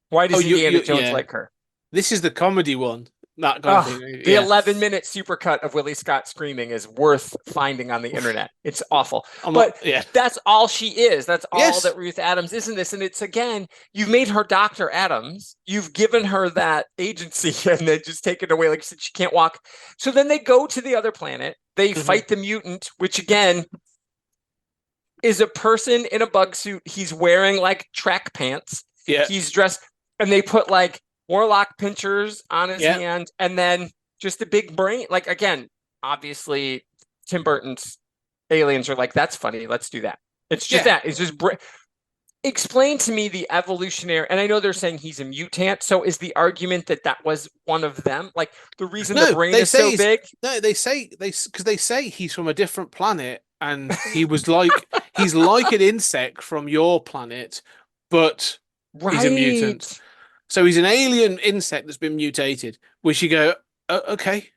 why does Indiana Jones yeah. like her? This is the comedy one. That kind of Oh, thing. the Yeah. 11-minute supercut of Willie Scott screaming is worth finding on the internet. It's awful. I'm but not- yeah. that's all she is. That's all Yes. that Ruth Adams is in this. And it's, again, you've made her Dr. Adams. You've given her that agency and then just taken away. Like you said, she can't walk. So then they go to the other planet. They Mhm. fight the mutant, which, again, is a person in a bug suit. He's wearing like track pants. Yeah. He's dressed, and they put like warlock pinchers on his Yeah. hand, and then just a big brain. Like, again, obviously, Tim Burton's aliens are like, that's funny. Let's do that. It's just Yeah. that. It's just explain to me the evolutionary. And I know they're saying he's a mutant. So is the argument that that was one of them? Like the reason the No, brain they is say so he's- big? No, they say he's from a different planet and he was like he's like an insect from your planet, but Right. he's a mutant. So he's an alien insect that's been mutated. Which you go, okay.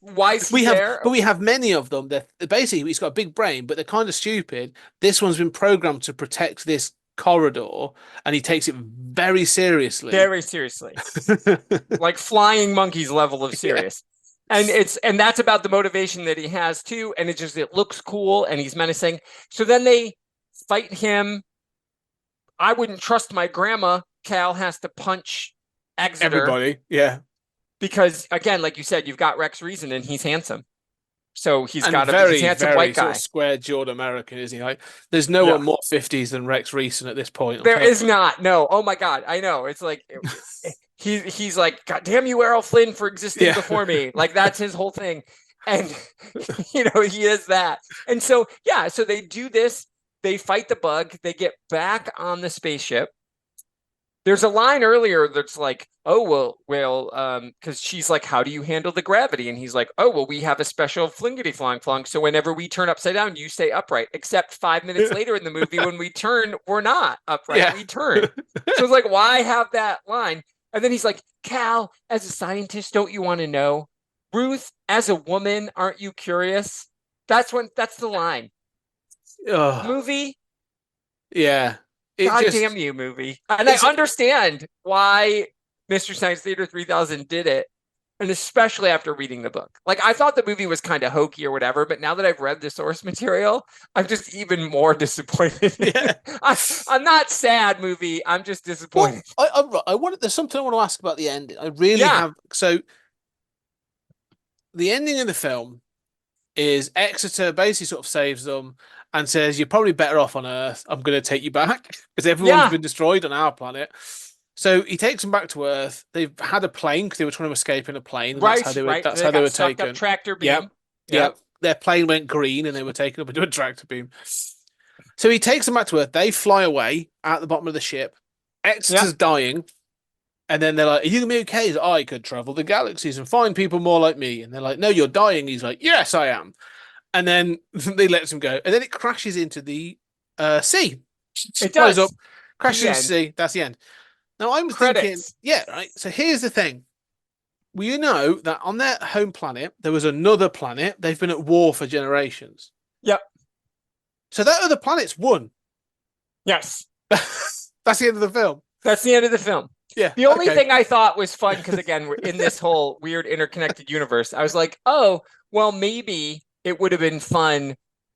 Why is he there? We have many of them. They're basically he's got a big brain, but they're kind of stupid. This one's been programmed to protect this corridor, and he takes it very seriously. Very seriously. Like flying monkeys level of serious. And that's about the motivation that he has too. And it looks cool and he's menacing. So then they fight him. I wouldn't trust my grandma. Cal has to punch Exeter Everybody, yeah. because, again, like you said, you've got Rex Reason and he's handsome. so he's And got to be very, he's a handsome very white sort guy. of square-jawed American, is he? Like, there's no Yeah. one more 50s than Rex Reason at this point. I'm There telling is not. No. Oh my God. I know. It's like he's like, God damn you, Errol Flynn, for existing Yeah. before me. Like that's his whole thing. And he is that. And so yeah, so they do this, they fight the bug, they get back on the spaceship. There's a line earlier that's like, oh, because she's like, how do you handle the gravity? And he's like, oh, well, we have a special flingity flong flong. So whenever we turn upside down, you stay upright. Except 5 minutes later in the movie, when we turn, we're not upright. Yeah. We turn. So it's like, why have that line? And then he's like, Cal, as a scientist, don't you want to know? Ruth, as a woman, aren't you curious? That's the line. Ugh. Movie. Yeah. God damn you, movie. And I understand why Mystery Science Theater 3000 did it, and especially after reading the book. Like, I thought the movie was kind of hokey or whatever, but now that I've read the source material, I'm just even more disappointed. Yeah. I'm not sad, movie. I'm just disappointed. Well, there's something I want to ask about the ending. I really have. So, the ending of the film is Exeter basically sort of saves them and says, you're probably better off on Earth. I'm going to take you back because everyone's been destroyed on our planet. So he takes them back to Earth. They've had a plane because they were trying to escape in a plane. And Right, that's how they were stuck taken. Up tractor beam. Yep. Yep. Their plane went green and they were taken up into a tractor beam. So he takes them back to Earth. They fly away at the bottom of the ship. Exeter's dying. And then they're like, are you going to be okay? He's like, I could travel the galaxies and find people more like me. And they're like, no, you're dying. He's like, yes, I am. And then they let him go. And then it crashes into the sea. It Flies does. up, crashes The into the sea. That's the end. Now, I'm thinking, right. So here's the thing. Well, you know that on their home planet, there was another planet. They've been at war for generations. Yep. So that other planet's won. Yes. That's the end of the film. That's the end of the film. Yeah. The only thing I thought was fun, because again, we're in this whole weird interconnected universe. I was like, oh, well, maybe it would have been fun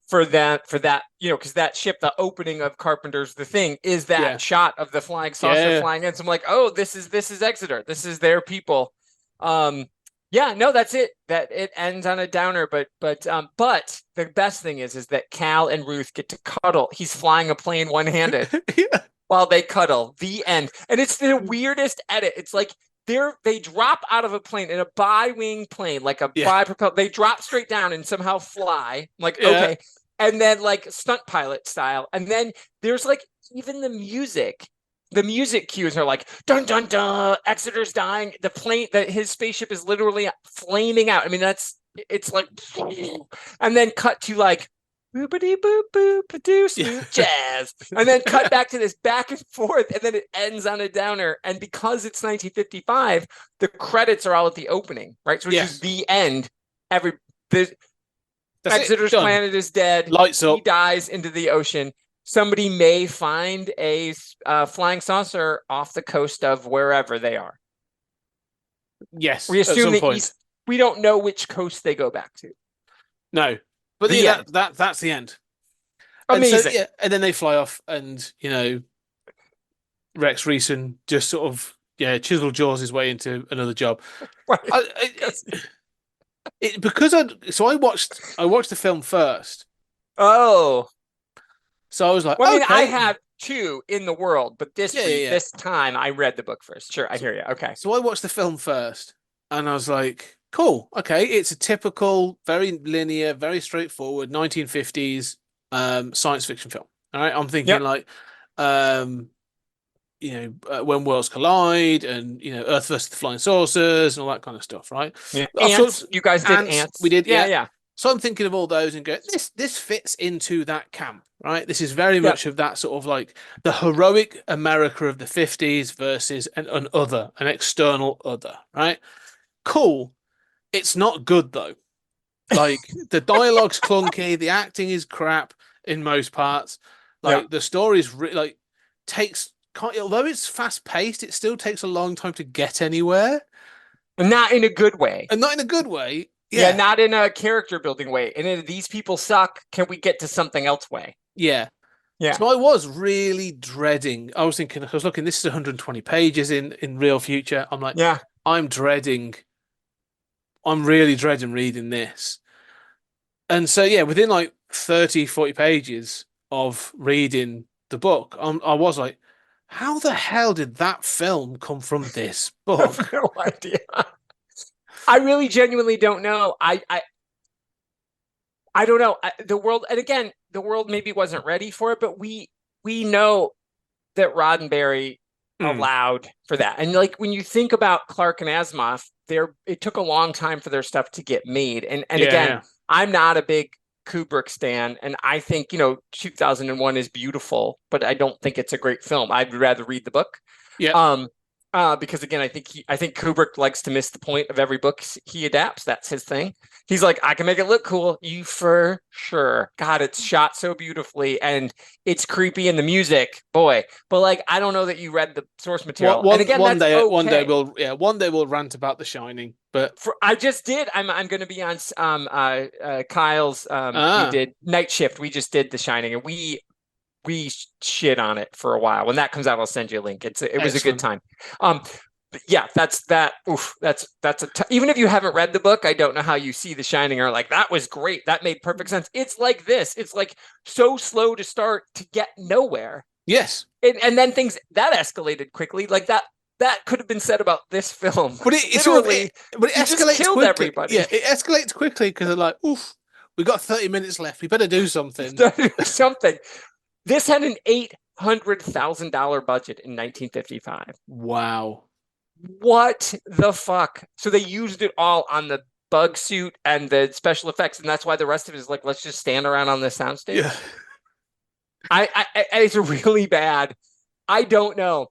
for that, because that ship, the opening of Carpenter's The Thing, is that shot of the flying saucer flying in. So I'm like, oh, this is Exeter. This is their people. That's it. That it ends on a downer. But the best thing is that Cal and Ruth get to cuddle. He's flying a plane one-handed. While they cuddle. The end. And it's the weirdest edit. It's like they drop out of a plane in a bi-wing plane, like a bi-propelled. They drop straight down and somehow fly. I'm like, okay. And then like stunt pilot style. And then there's like even the music. The music cues are like dun dun dun. Exeter's dying. The plane his spaceship is literally flaming out. I mean, it's like, and then cut to like boopity boop boop doo smooth jazz, and then cut back to this back and forth, and then it ends on a downer. And because it's 1955, the credits are all at the opening, right? So it's just the end. Exeter's planet is dead. Lights up. He dies into the ocean. Somebody may find a flying saucer off the coast of wherever they are. Yes, we assume the east. We don't know which coast they go back to. No. But that's the end. Amazing. And, and then they fly off, and Rex Reason just sort of chisel jaws his way into another job. Right. I watched the film first. Oh, so I was like, well, I mean, I have two in the world, but this time I read the book first. Sure, I hear you. Okay. So I watched the film first, and I was like, cool. Okay, it's a typical, very linear, very straightforward 1950s science fiction film. All right, I'm thinking When Worlds Collide, and Earth versus the Flying Saucers, and all that kind of stuff. Right? Yeah. Ants. You guys did Ants. We did. Yeah. So I'm thinking of all those and go, this fits into that camp, right? This is very much of that sort of like the heroic America of the 50s versus an external other, right? Cool. It's not good though. Like the dialogue's clunky, the acting is crap in most parts. Like the story's although it's fast paced, it still takes a long time to get anywhere. Not in a good way. And not in a good way. Yeah, not in a character building way. And in these people suck. Can we get to something else way? Yeah. Yeah. So I was really dreading. I was thinking, I was looking, this is 120 pages in Real Future. I'm like, I'm really dreading reading this. And so, yeah, within like 30, 40 pages of reading the book, I was like, how the hell did that film come from this book? No idea. I really genuinely don't know. I don't know. The world, and again, the world maybe wasn't ready for it, but we know that Roddenberry allowed for that. And like when you think about Clark and Asimov, it took a long time for their stuff to get made. And again, I'm not a big Kubrick stan, and I think 2001 is beautiful, but I don't think it's a great film. I'd rather read the book. Yeah. Because again, I think Kubrick likes to miss the point of every book he adapts. That's his thing. He's like, I can make it look cool. You for sure. God, it's shot so beautifully and it's creepy in the music, boy. But like, I don't know that you read the source material. One day we'll rant about The Shining. But I just did. I'm going to be on Kyle's. We did Night Shift. We just did The Shining, and we shit on it for a while. When that comes out, I'll send you a link. It was a good time. But yeah, that's that. Oof, even if you haven't read the book, I don't know how you see The Shining or like, that was great. That made perfect sense. It's like this. It's like so slow to start to get nowhere. Yes. And then things that escalated quickly. Like that could have been said about this film. But it escalates quickly. Everybody. Yeah, it escalates quickly because they're like, oof, we got 30 minutes left. We better do something. Something. This had an $800,000 budget in 1955. Wow. What the fuck? So they used it all on the bug suit and the special effects, and that's why the rest of it is like, let's just stand around on the soundstage. Yeah. It's really bad. I don't know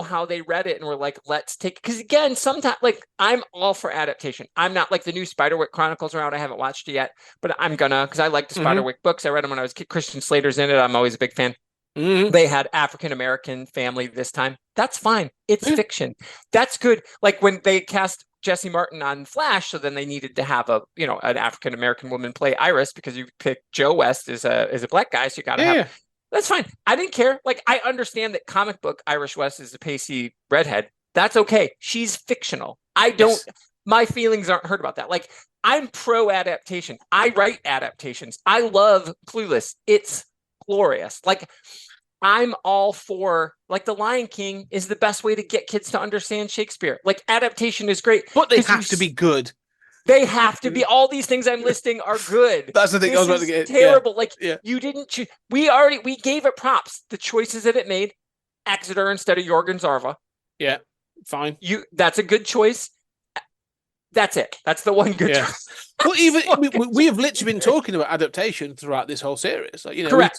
how they read it and were like, let's take, because again, sometimes like I'm all for adaptation. I'm not like the new Spiderwick Chronicles are out. I haven't watched it yet, but I'm gonna, because I like the Spiderwick books. I read them when I was a kid. Christian Slater's in it. I'm always a big fan. They had African-American family this time. That's fine. It's fiction. That's good. Like when they cast Jesse Martin on Flash, so then they needed to have an African-American woman play Iris because you pick Joe West as a black guy. So you got to have. That's fine. I didn't care. Like, I understand that comic book Irish West is a pasty redhead. That's okay. She's fictional. My feelings aren't hurt about that. Like, I'm pro adaptation. I write adaptations. I love Clueless. It's glorious. Like, I'm all for, like, The Lion King is the best way to get kids to understand Shakespeare. Like, adaptation is great. But they have to be good. They have to be. All these things I'm listing are good. That's the thing I was about to get. Terrible. Like you didn't choose. We gave it props. The choices that it made. Exeter instead of Jorgen Zarva. Yeah, fine. That's a good choice. That's it. That's the one good choice. Well, even we have literally been talking about adaptation throughout this whole series. Like, correct.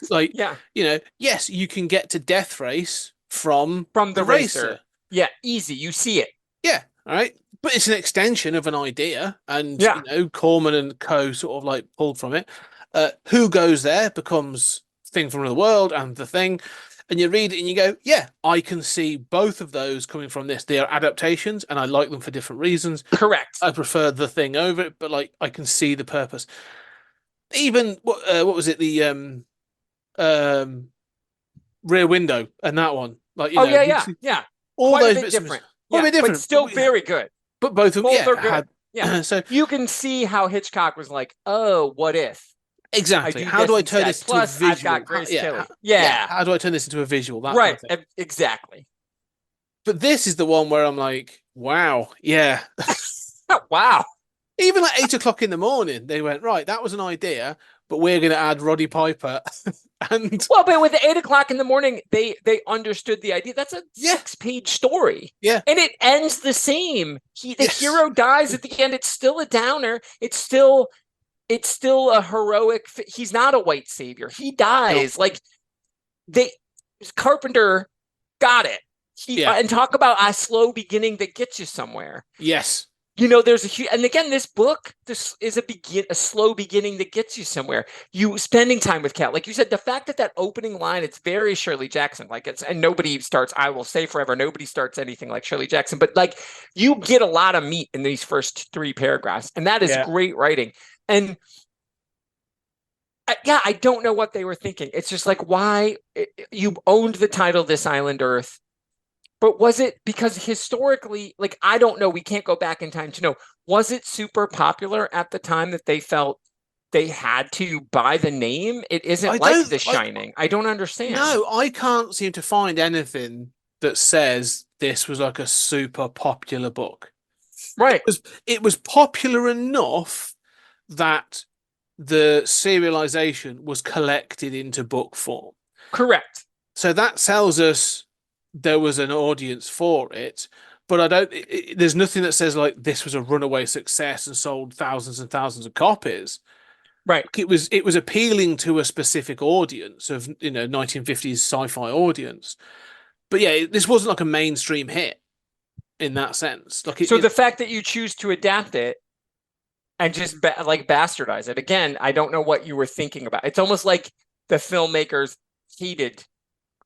Yes, you can get to Death Race from the Racer. Yeah, easy. You see it. Yeah. All right. But it's an extension of an idea, and Corman and co sort of like pulled from it. Who Goes There becomes Thing from Another World and The Thing, and you read it and you go, yeah, I can see both of those coming from this. They are adaptations, and I like them for different reasons. Correct. I prefer The Thing over it, but like I can see the purpose. Even what was it? The Rear Window and that one, like yeah. All Quite those a bit bits different. But still very good. But both of them, are good. Yeah. So you can see how Hitchcock was like, oh, what if? Exactly. How do I turn this into a visual? I've got Grace Kelly. How do I turn this into a visual? That right. Kind of exactly. But this is the one where I'm like, wow, yeah. Wow. Even at 8 o'clock in the morning, they went, right, that was an idea, but we're going to add Roddy Piper. And well, but with 8 o'clock in the morning, they understood the idea. That's a 6-page story. Yeah. And it ends the same. The hero dies at the end. It's still a downer. It's still a heroic. He's not a white savior. He dies. No. Like Carpenter got it. And talk about a slow beginning that gets you somewhere. Yes. There's and again, this is a slow beginning that gets you somewhere. You spending time with Cat, like you said, the fact that opening line, it's very Shirley Jackson, like and nobody starts, I will say forever, nobody starts anything like Shirley Jackson, but like you get a lot of meat in these first 3 paragraphs, and that is great writing. And I don't know what they were thinking. It's just like, why you owned the title This Island Earth. But was it because historically, like, I don't know, we can't go back in time to know, was it super popular at the time that they felt they had to buy the name? It isn't I like don't- The Shining. I don't understand. No, I can't seem to find anything that says this was like a super popular book. Right. It was popular enough that the serialization was collected into book form. Correct. So that tells us there was an audience for it, but I don't. There's nothing that says like this was a runaway success and sold thousands and thousands of copies. Right. It was appealing to a specific audience of 1950s sci-fi audience, but yeah, this wasn't like a mainstream hit in that sense. Like So the fact that you choose to adapt it and just like bastardize it again, I don't know what you were thinking about. It's almost like the filmmakers hated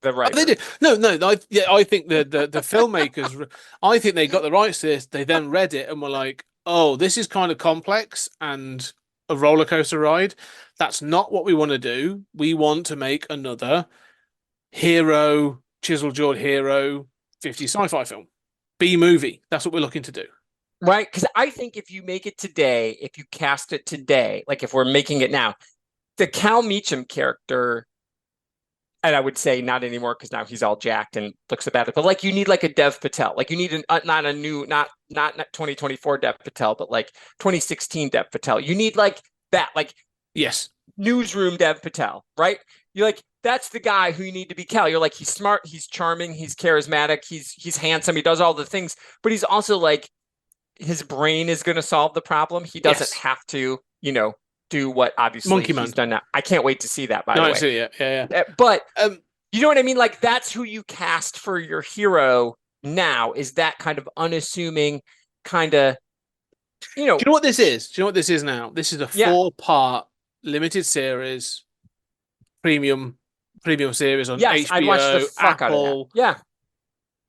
the writer. They did. No. I think the filmmakers. I think they got the rights to this. They then read it and were like, "Oh, this is kind of complex and a roller coaster ride. That's not what we want to do. We want to make another hero, chisel-jawed hero, 50 sci-fi film, B movie. That's what we're looking to do." Right? Because I think if you make it today, if you cast it today, like if we're making it now, the Cal Meacham character, and I would say not anymore because now he's all jacked and looks about it, but like you need like a Dev Patel, like you need not 2024 Dev Patel, but like 2016 Dev Patel. You need like that, like Yes. newsroom Dev Patel, right? You're like, that's the guy who you need to be Cal. You're like, he's smart, he's charming, he's charismatic, he's handsome, he does all the things, but he's also like, his brain is going to solve the problem. He doesn't Yes. have to, do what obviously Monkey he's Man. done now. I can't wait to see that, by No, the I way. see. Yeah. But Um, you know what I mean? Like that's who you cast for your hero now, is that kind of unassuming kind of, do you know what this is? Do you know what this is now? This is a Yeah. 4-part limited series, premium series on yes, HBO, I'd watch the fuck out of Apple. that. Yeah.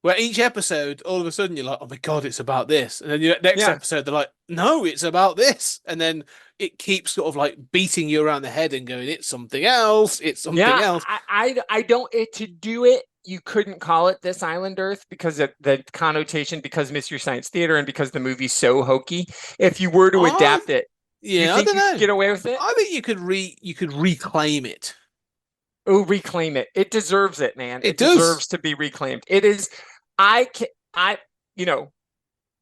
Where each episode, all of a sudden, you're like, "Oh my god, it's about this," and then the next Yeah. episode, they're like, "No, it's about this," and then it keeps sort of like beating you around the head and going, "It's something else. It's something else." I don't to do it. You couldn't call it This Island Earth because of the connotation, because Mystery Science Theater and because the movie's so hokey. If you were to Oh, adapt it, Yeah, you I think don't you know. could get away with it? I think you could reclaim it. Oh, reclaim it. It deserves it, man. It does. Deserves to be reclaimed. It is.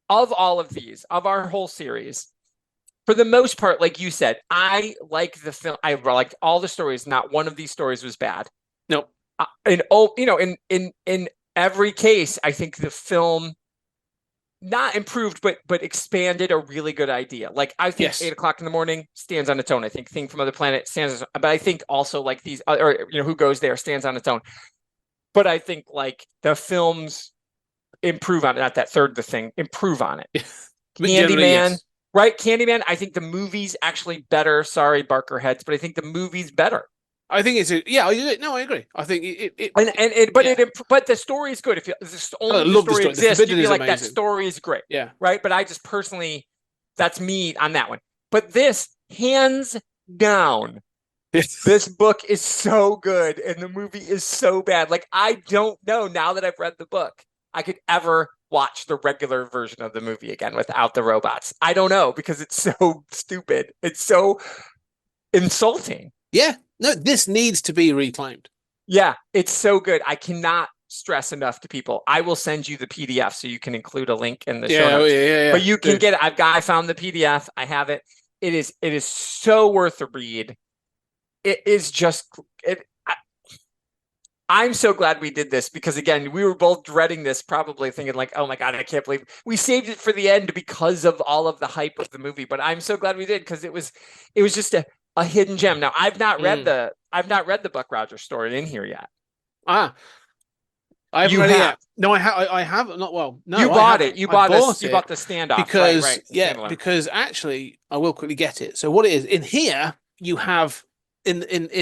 Of all of these, of our whole series, for the most part, like you said, I like the film. I liked all the stories. Not one of these stories was bad. Nope. In every case, I think the film not improved, but expanded a really good idea. Like I think Yes. 8:00 in the morning stands on its own. I think Thing from Other Planet stands, but I think also like these, or Who Goes There stands on its own. But I think like the films improve on it. Not that third, the Thing, improve on it. But generally, Candyman, yes. right? Candyman. I think the movie's actually better. Sorry, Barker heads, but I think the movie's better. I think it's I agree. I think But the story is good. If only I the love the story story. The exists, you'd Forbidden be is like, that amazing. story is great, Yeah. right? But I just personally, that's me on that one. But this, hands down, this book is so good and the movie is so bad. Like, I don't know, now that I've read the book, I could ever watch the regular version of the movie again without the robots. I don't know, because it's so stupid. It's so insulting. Yeah. No, this needs to be reclaimed. Yeah, it's so good. I cannot stress enough to people. I will send you the PDF so you can include a link in the show notes. Yeah. But you can get it. I found the PDF. I have it. It is so worth a read. It is just I'm so glad we did this, because again, we were both dreading this, probably thinking like, oh my God, I can't believe we saved it for the end because of all of the hype of the movie. But I'm so glad we did, because it was just a hidden gem. Now I've not read the Buck Rogers story in here yet. I haven't You read it have. yet. No, I haven't. Not well. No, You I bought haven't. it. You I bought bought You it bought the standoff. because right. yeah, because actually I will quickly get it. So what it is in here, you have in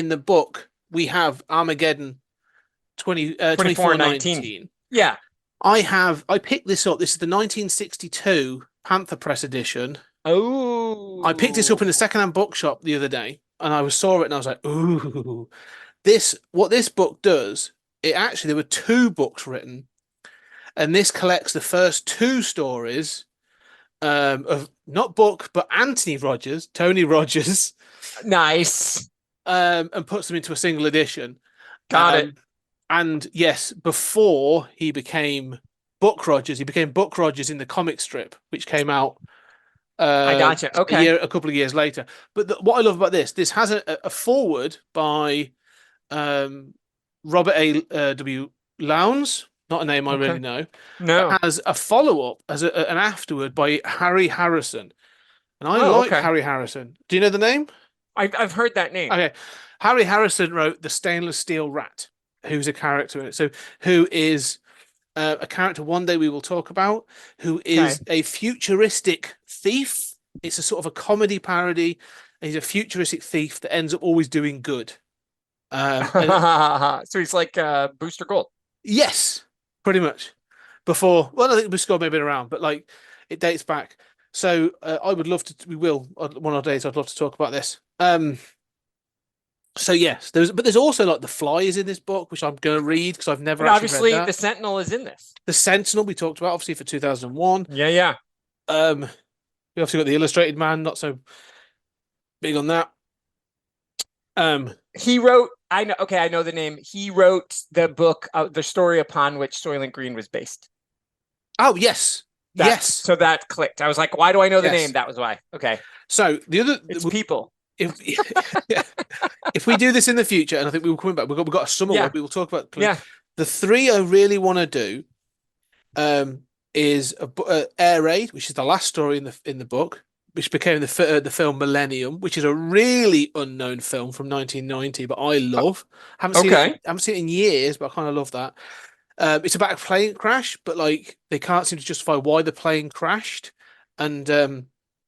the book we have Armageddon 2419. Yeah. I picked this up. This is the 1962 Panther Press edition. Oh. I picked this up in a secondhand bookshop the other day, and I saw it, and I was like, "Ooh, what this book does? There were 2 books written, and this collects the first 2 stories of not Buck but Tony Rogers, Nice. and puts them into a single edition. Got it. And yes, before he became Buck Rogers, he became Buck Rogers in the comic strip, which came out. I gotcha. Okay. A couple of years later. But what I love about this has a forward by Robert W. Lowndes, not a name I really know. No. Has a follow up as an afterward by Harry Harrison, and I like Harry Harrison. Do you know the name? I've heard that name. Okay, Harry Harrison wrote the Stainless Steel Rat, who's a character in it. So who is a character one day we will talk about, who is a futuristic thief. It's a sort of a comedy parody. He's a futuristic thief that ends up always doing good. So he's like Booster Gold. Yes, pretty much. Before, well, I think Booster Gold may have been around, but like it dates back. So I would love to. We will one of the days. I'd love to talk about this. So yes, there's also like the Flies in this book, which I'm going to read because I've never. And actually obviously, read that. the Sentinel is in this. The Sentinel we talked about, obviously for 2001. Yeah. We obviously got the Illustrated Man, not so big on that. He wrote. I know. Okay, I know the name. He wrote the book, the story upon which Soylent Green was based. Oh yes, yes. So that clicked. I was like, why do I know the Yes. name? That was why. Okay. So the other, It's people. if we do this in the future, and I think we will come back, we've got a summer one. We will talk about. Yeah. The three I really want to do, is Air Raid, which is the last story in the book, which became the film Millennium, which is a really unknown film from 1990, but I love. Haven't seen it in years, but I kind of love that. It's about a plane crash, but like they can't seem to justify why the plane crashed, and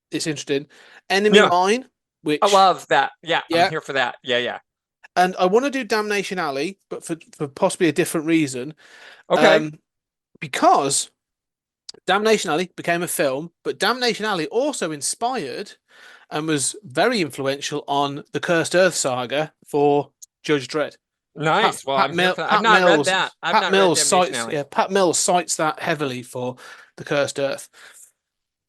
it's interesting. Enemy Mine, which I love that. Yeah, Yeah. I'm here for that. Yeah. and I want to do Damnation Alley, but for possibly a different reason. Okay. Because Damnation Alley became a film, but Damnation Alley also inspired and was very influential on the Cursed Earth saga for Judge Dredd. Nice. Pat I'm here for that. I've not read that. I've not read Damnation Alley. Pat Mills cites that heavily for the Cursed Earth.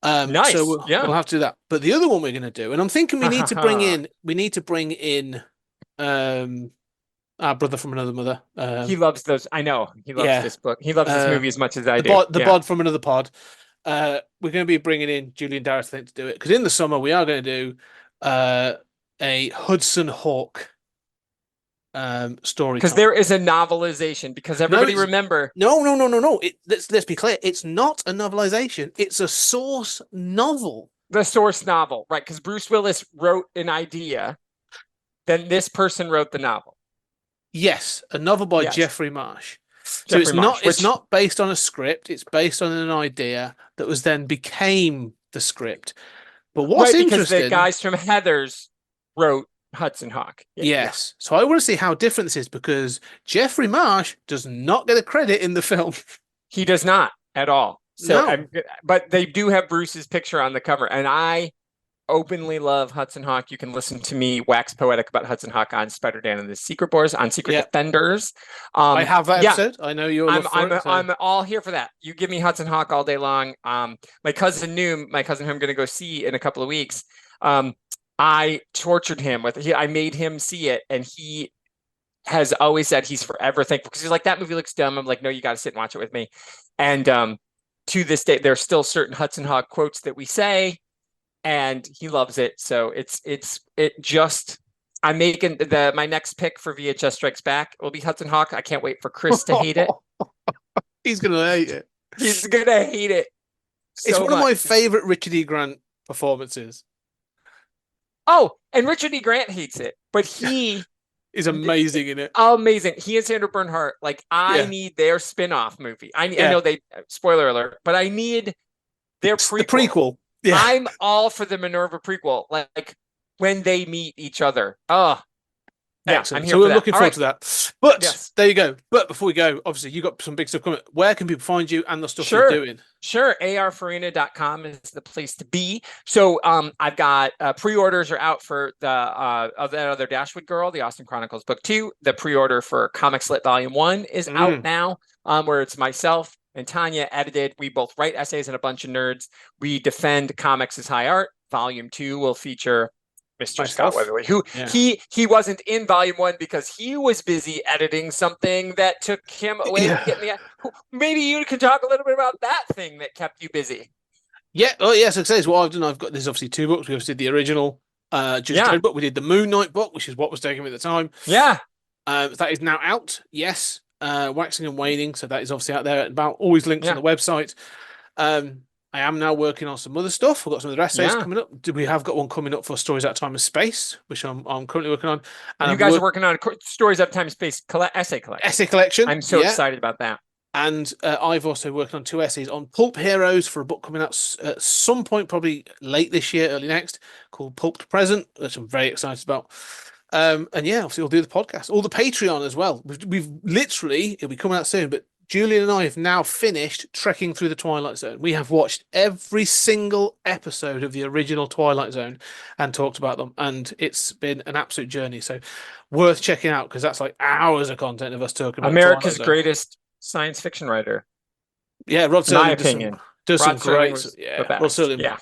Nice. So we'll have to do that. But the other one we're going to do, and I'm thinking we need to bring in our brother from another mother. He loves those. I know. He loves this book. He loves this movie as much as I do. The bod from another pod. We're going to be bringing in Julian Darrett, I think, to do it, because in the summer we are going to do a Hudson Hawk story. Because there is a novelization. Because everybody remember. No. Let's be clear. It's not a novelization. It's a source novel. The source novel, right? Because Bruce Willis wrote an idea, then this person wrote the novel. Yes, a novel by Jeffrey Marsh. So it's not based on a script. It's based on an idea that was then became the script. But what's interesting, because the guys from Heathers wrote Hudson Hawk. Yes. So I want to see how different this is, because Jeffrey Marsh does not get a credit in the film. He does not at all. So, but they do have Bruce's picture on the cover, and I openly love Hudson Hawk. You can listen to me wax poetic about Hudson Hawk on Spider Dan and the Secret Boys, on Secret Defenders. I have that episode. I know you're. I'm all here for that. You give me Hudson Hawk all day long. My cousin who I'm going to go see in a couple of weeks. I tortured him I made him see it, and he has always said he's forever thankful, because he's like, that movie looks dumb. I'm like, no, you got to sit and watch it with me. And to this day, there's still certain Hudson Hawk quotes that we say, and he loves it. So I'm making my next pick for VHS Strikes Back will be Hudson Hawk. I can't wait for Chris to hate it. He's gonna hate it. He's gonna hate it. It's one of my favorite Richard E. Grant performances. Oh, and Richard E. Grant hates it, but he is amazing in it. Amazing. He and Sandra Bernhardt. Like, I need their spin-off movie. I know spoiler alert, but I need their prequel. The prequel. Yeah. I'm all for the Minerva prequel. Like when they meet each other. Oh, yeah. Excellent. I'm here so for we're looking forward to that. But there you go. But before we go, obviously you got some big stuff coming. Where can people find you and the stuff you're doing? Sure. arfarina.com is the place to be. So I've got pre-orders are out for the of that other Dashwood Girl, the Austin Chronicles book 2. The pre-order for Comics Lit Volume 1 is out now, where it's myself and Tanya edited. We both write essays and a bunch of nerds. We defend comics as high art. Volume 2 will feature Mr. Scott Myself. Weatherly, who Yeah. he wasn't in volume 1 because he was busy editing something that took him away Yeah. from getting the. Maybe you can talk a little bit about that thing that kept you busy. Yeah. Oh, yes. It says what I've done. I've got there's obviously 2 books. We obviously did the original Judge Yeah. Dredd book. We did the Moon Knight book, which is what was taking me at the time. Yeah. That is now out. Yes. Waxing and Waning. So that is obviously out there. About always links on Yeah. the website. I am now working on some other stuff. We've got some other essays Yeah. coming up. We have got one coming up for Stories Out of Time and Space, which I'm currently working on. And you I've guys are working on a Stories of Time and Space essay collection. essay collection. I'm so yeah. excited about that. And I've also worked on 2 essays on Pulp Heroes for a book coming out at some point, probably late this year, early next, called Pulp to Present, which I'm very excited about. And yeah, obviously we'll do the podcast, all the Patreon as well. We've literally, it'll be coming out soon, but Julian and I have now finished trekking through the Twilight Zone. We have watched every single episode of the original Twilight Zone and talked about them. And it's been an absolute journey. So worth checking out because that's like hours of content of us talking about America's Twilight Zone. greatest science fiction writer. Yeah, Rod In my Serling opinion. does Rod some Serling great. was Yeah, the best. Rod Serling, Yeah.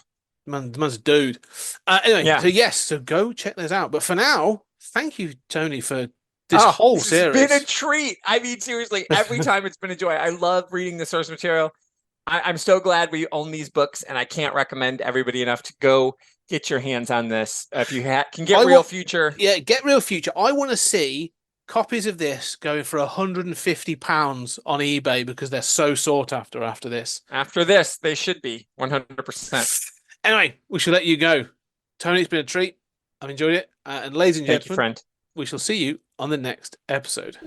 the man's a dude. Anyway, Yeah. so yes, so go check those out. But for now, thank you, Tony, for this whole this series. has been a treat. I mean, seriously, every time it's been a joy. I love reading the source material. I'm so glad we own these books, and I can't recommend everybody enough to go get your hands on this. If you can get Real Future. Yeah, get Real Future. I want to see copies of this going for £150 on eBay because they're so sought after this. After this, they should be 100%. Anyway, we should let you go. Tony, it's been a treat. I've enjoyed it. And ladies and Thank you, gentlemen, friend. we shall see you on the next episode.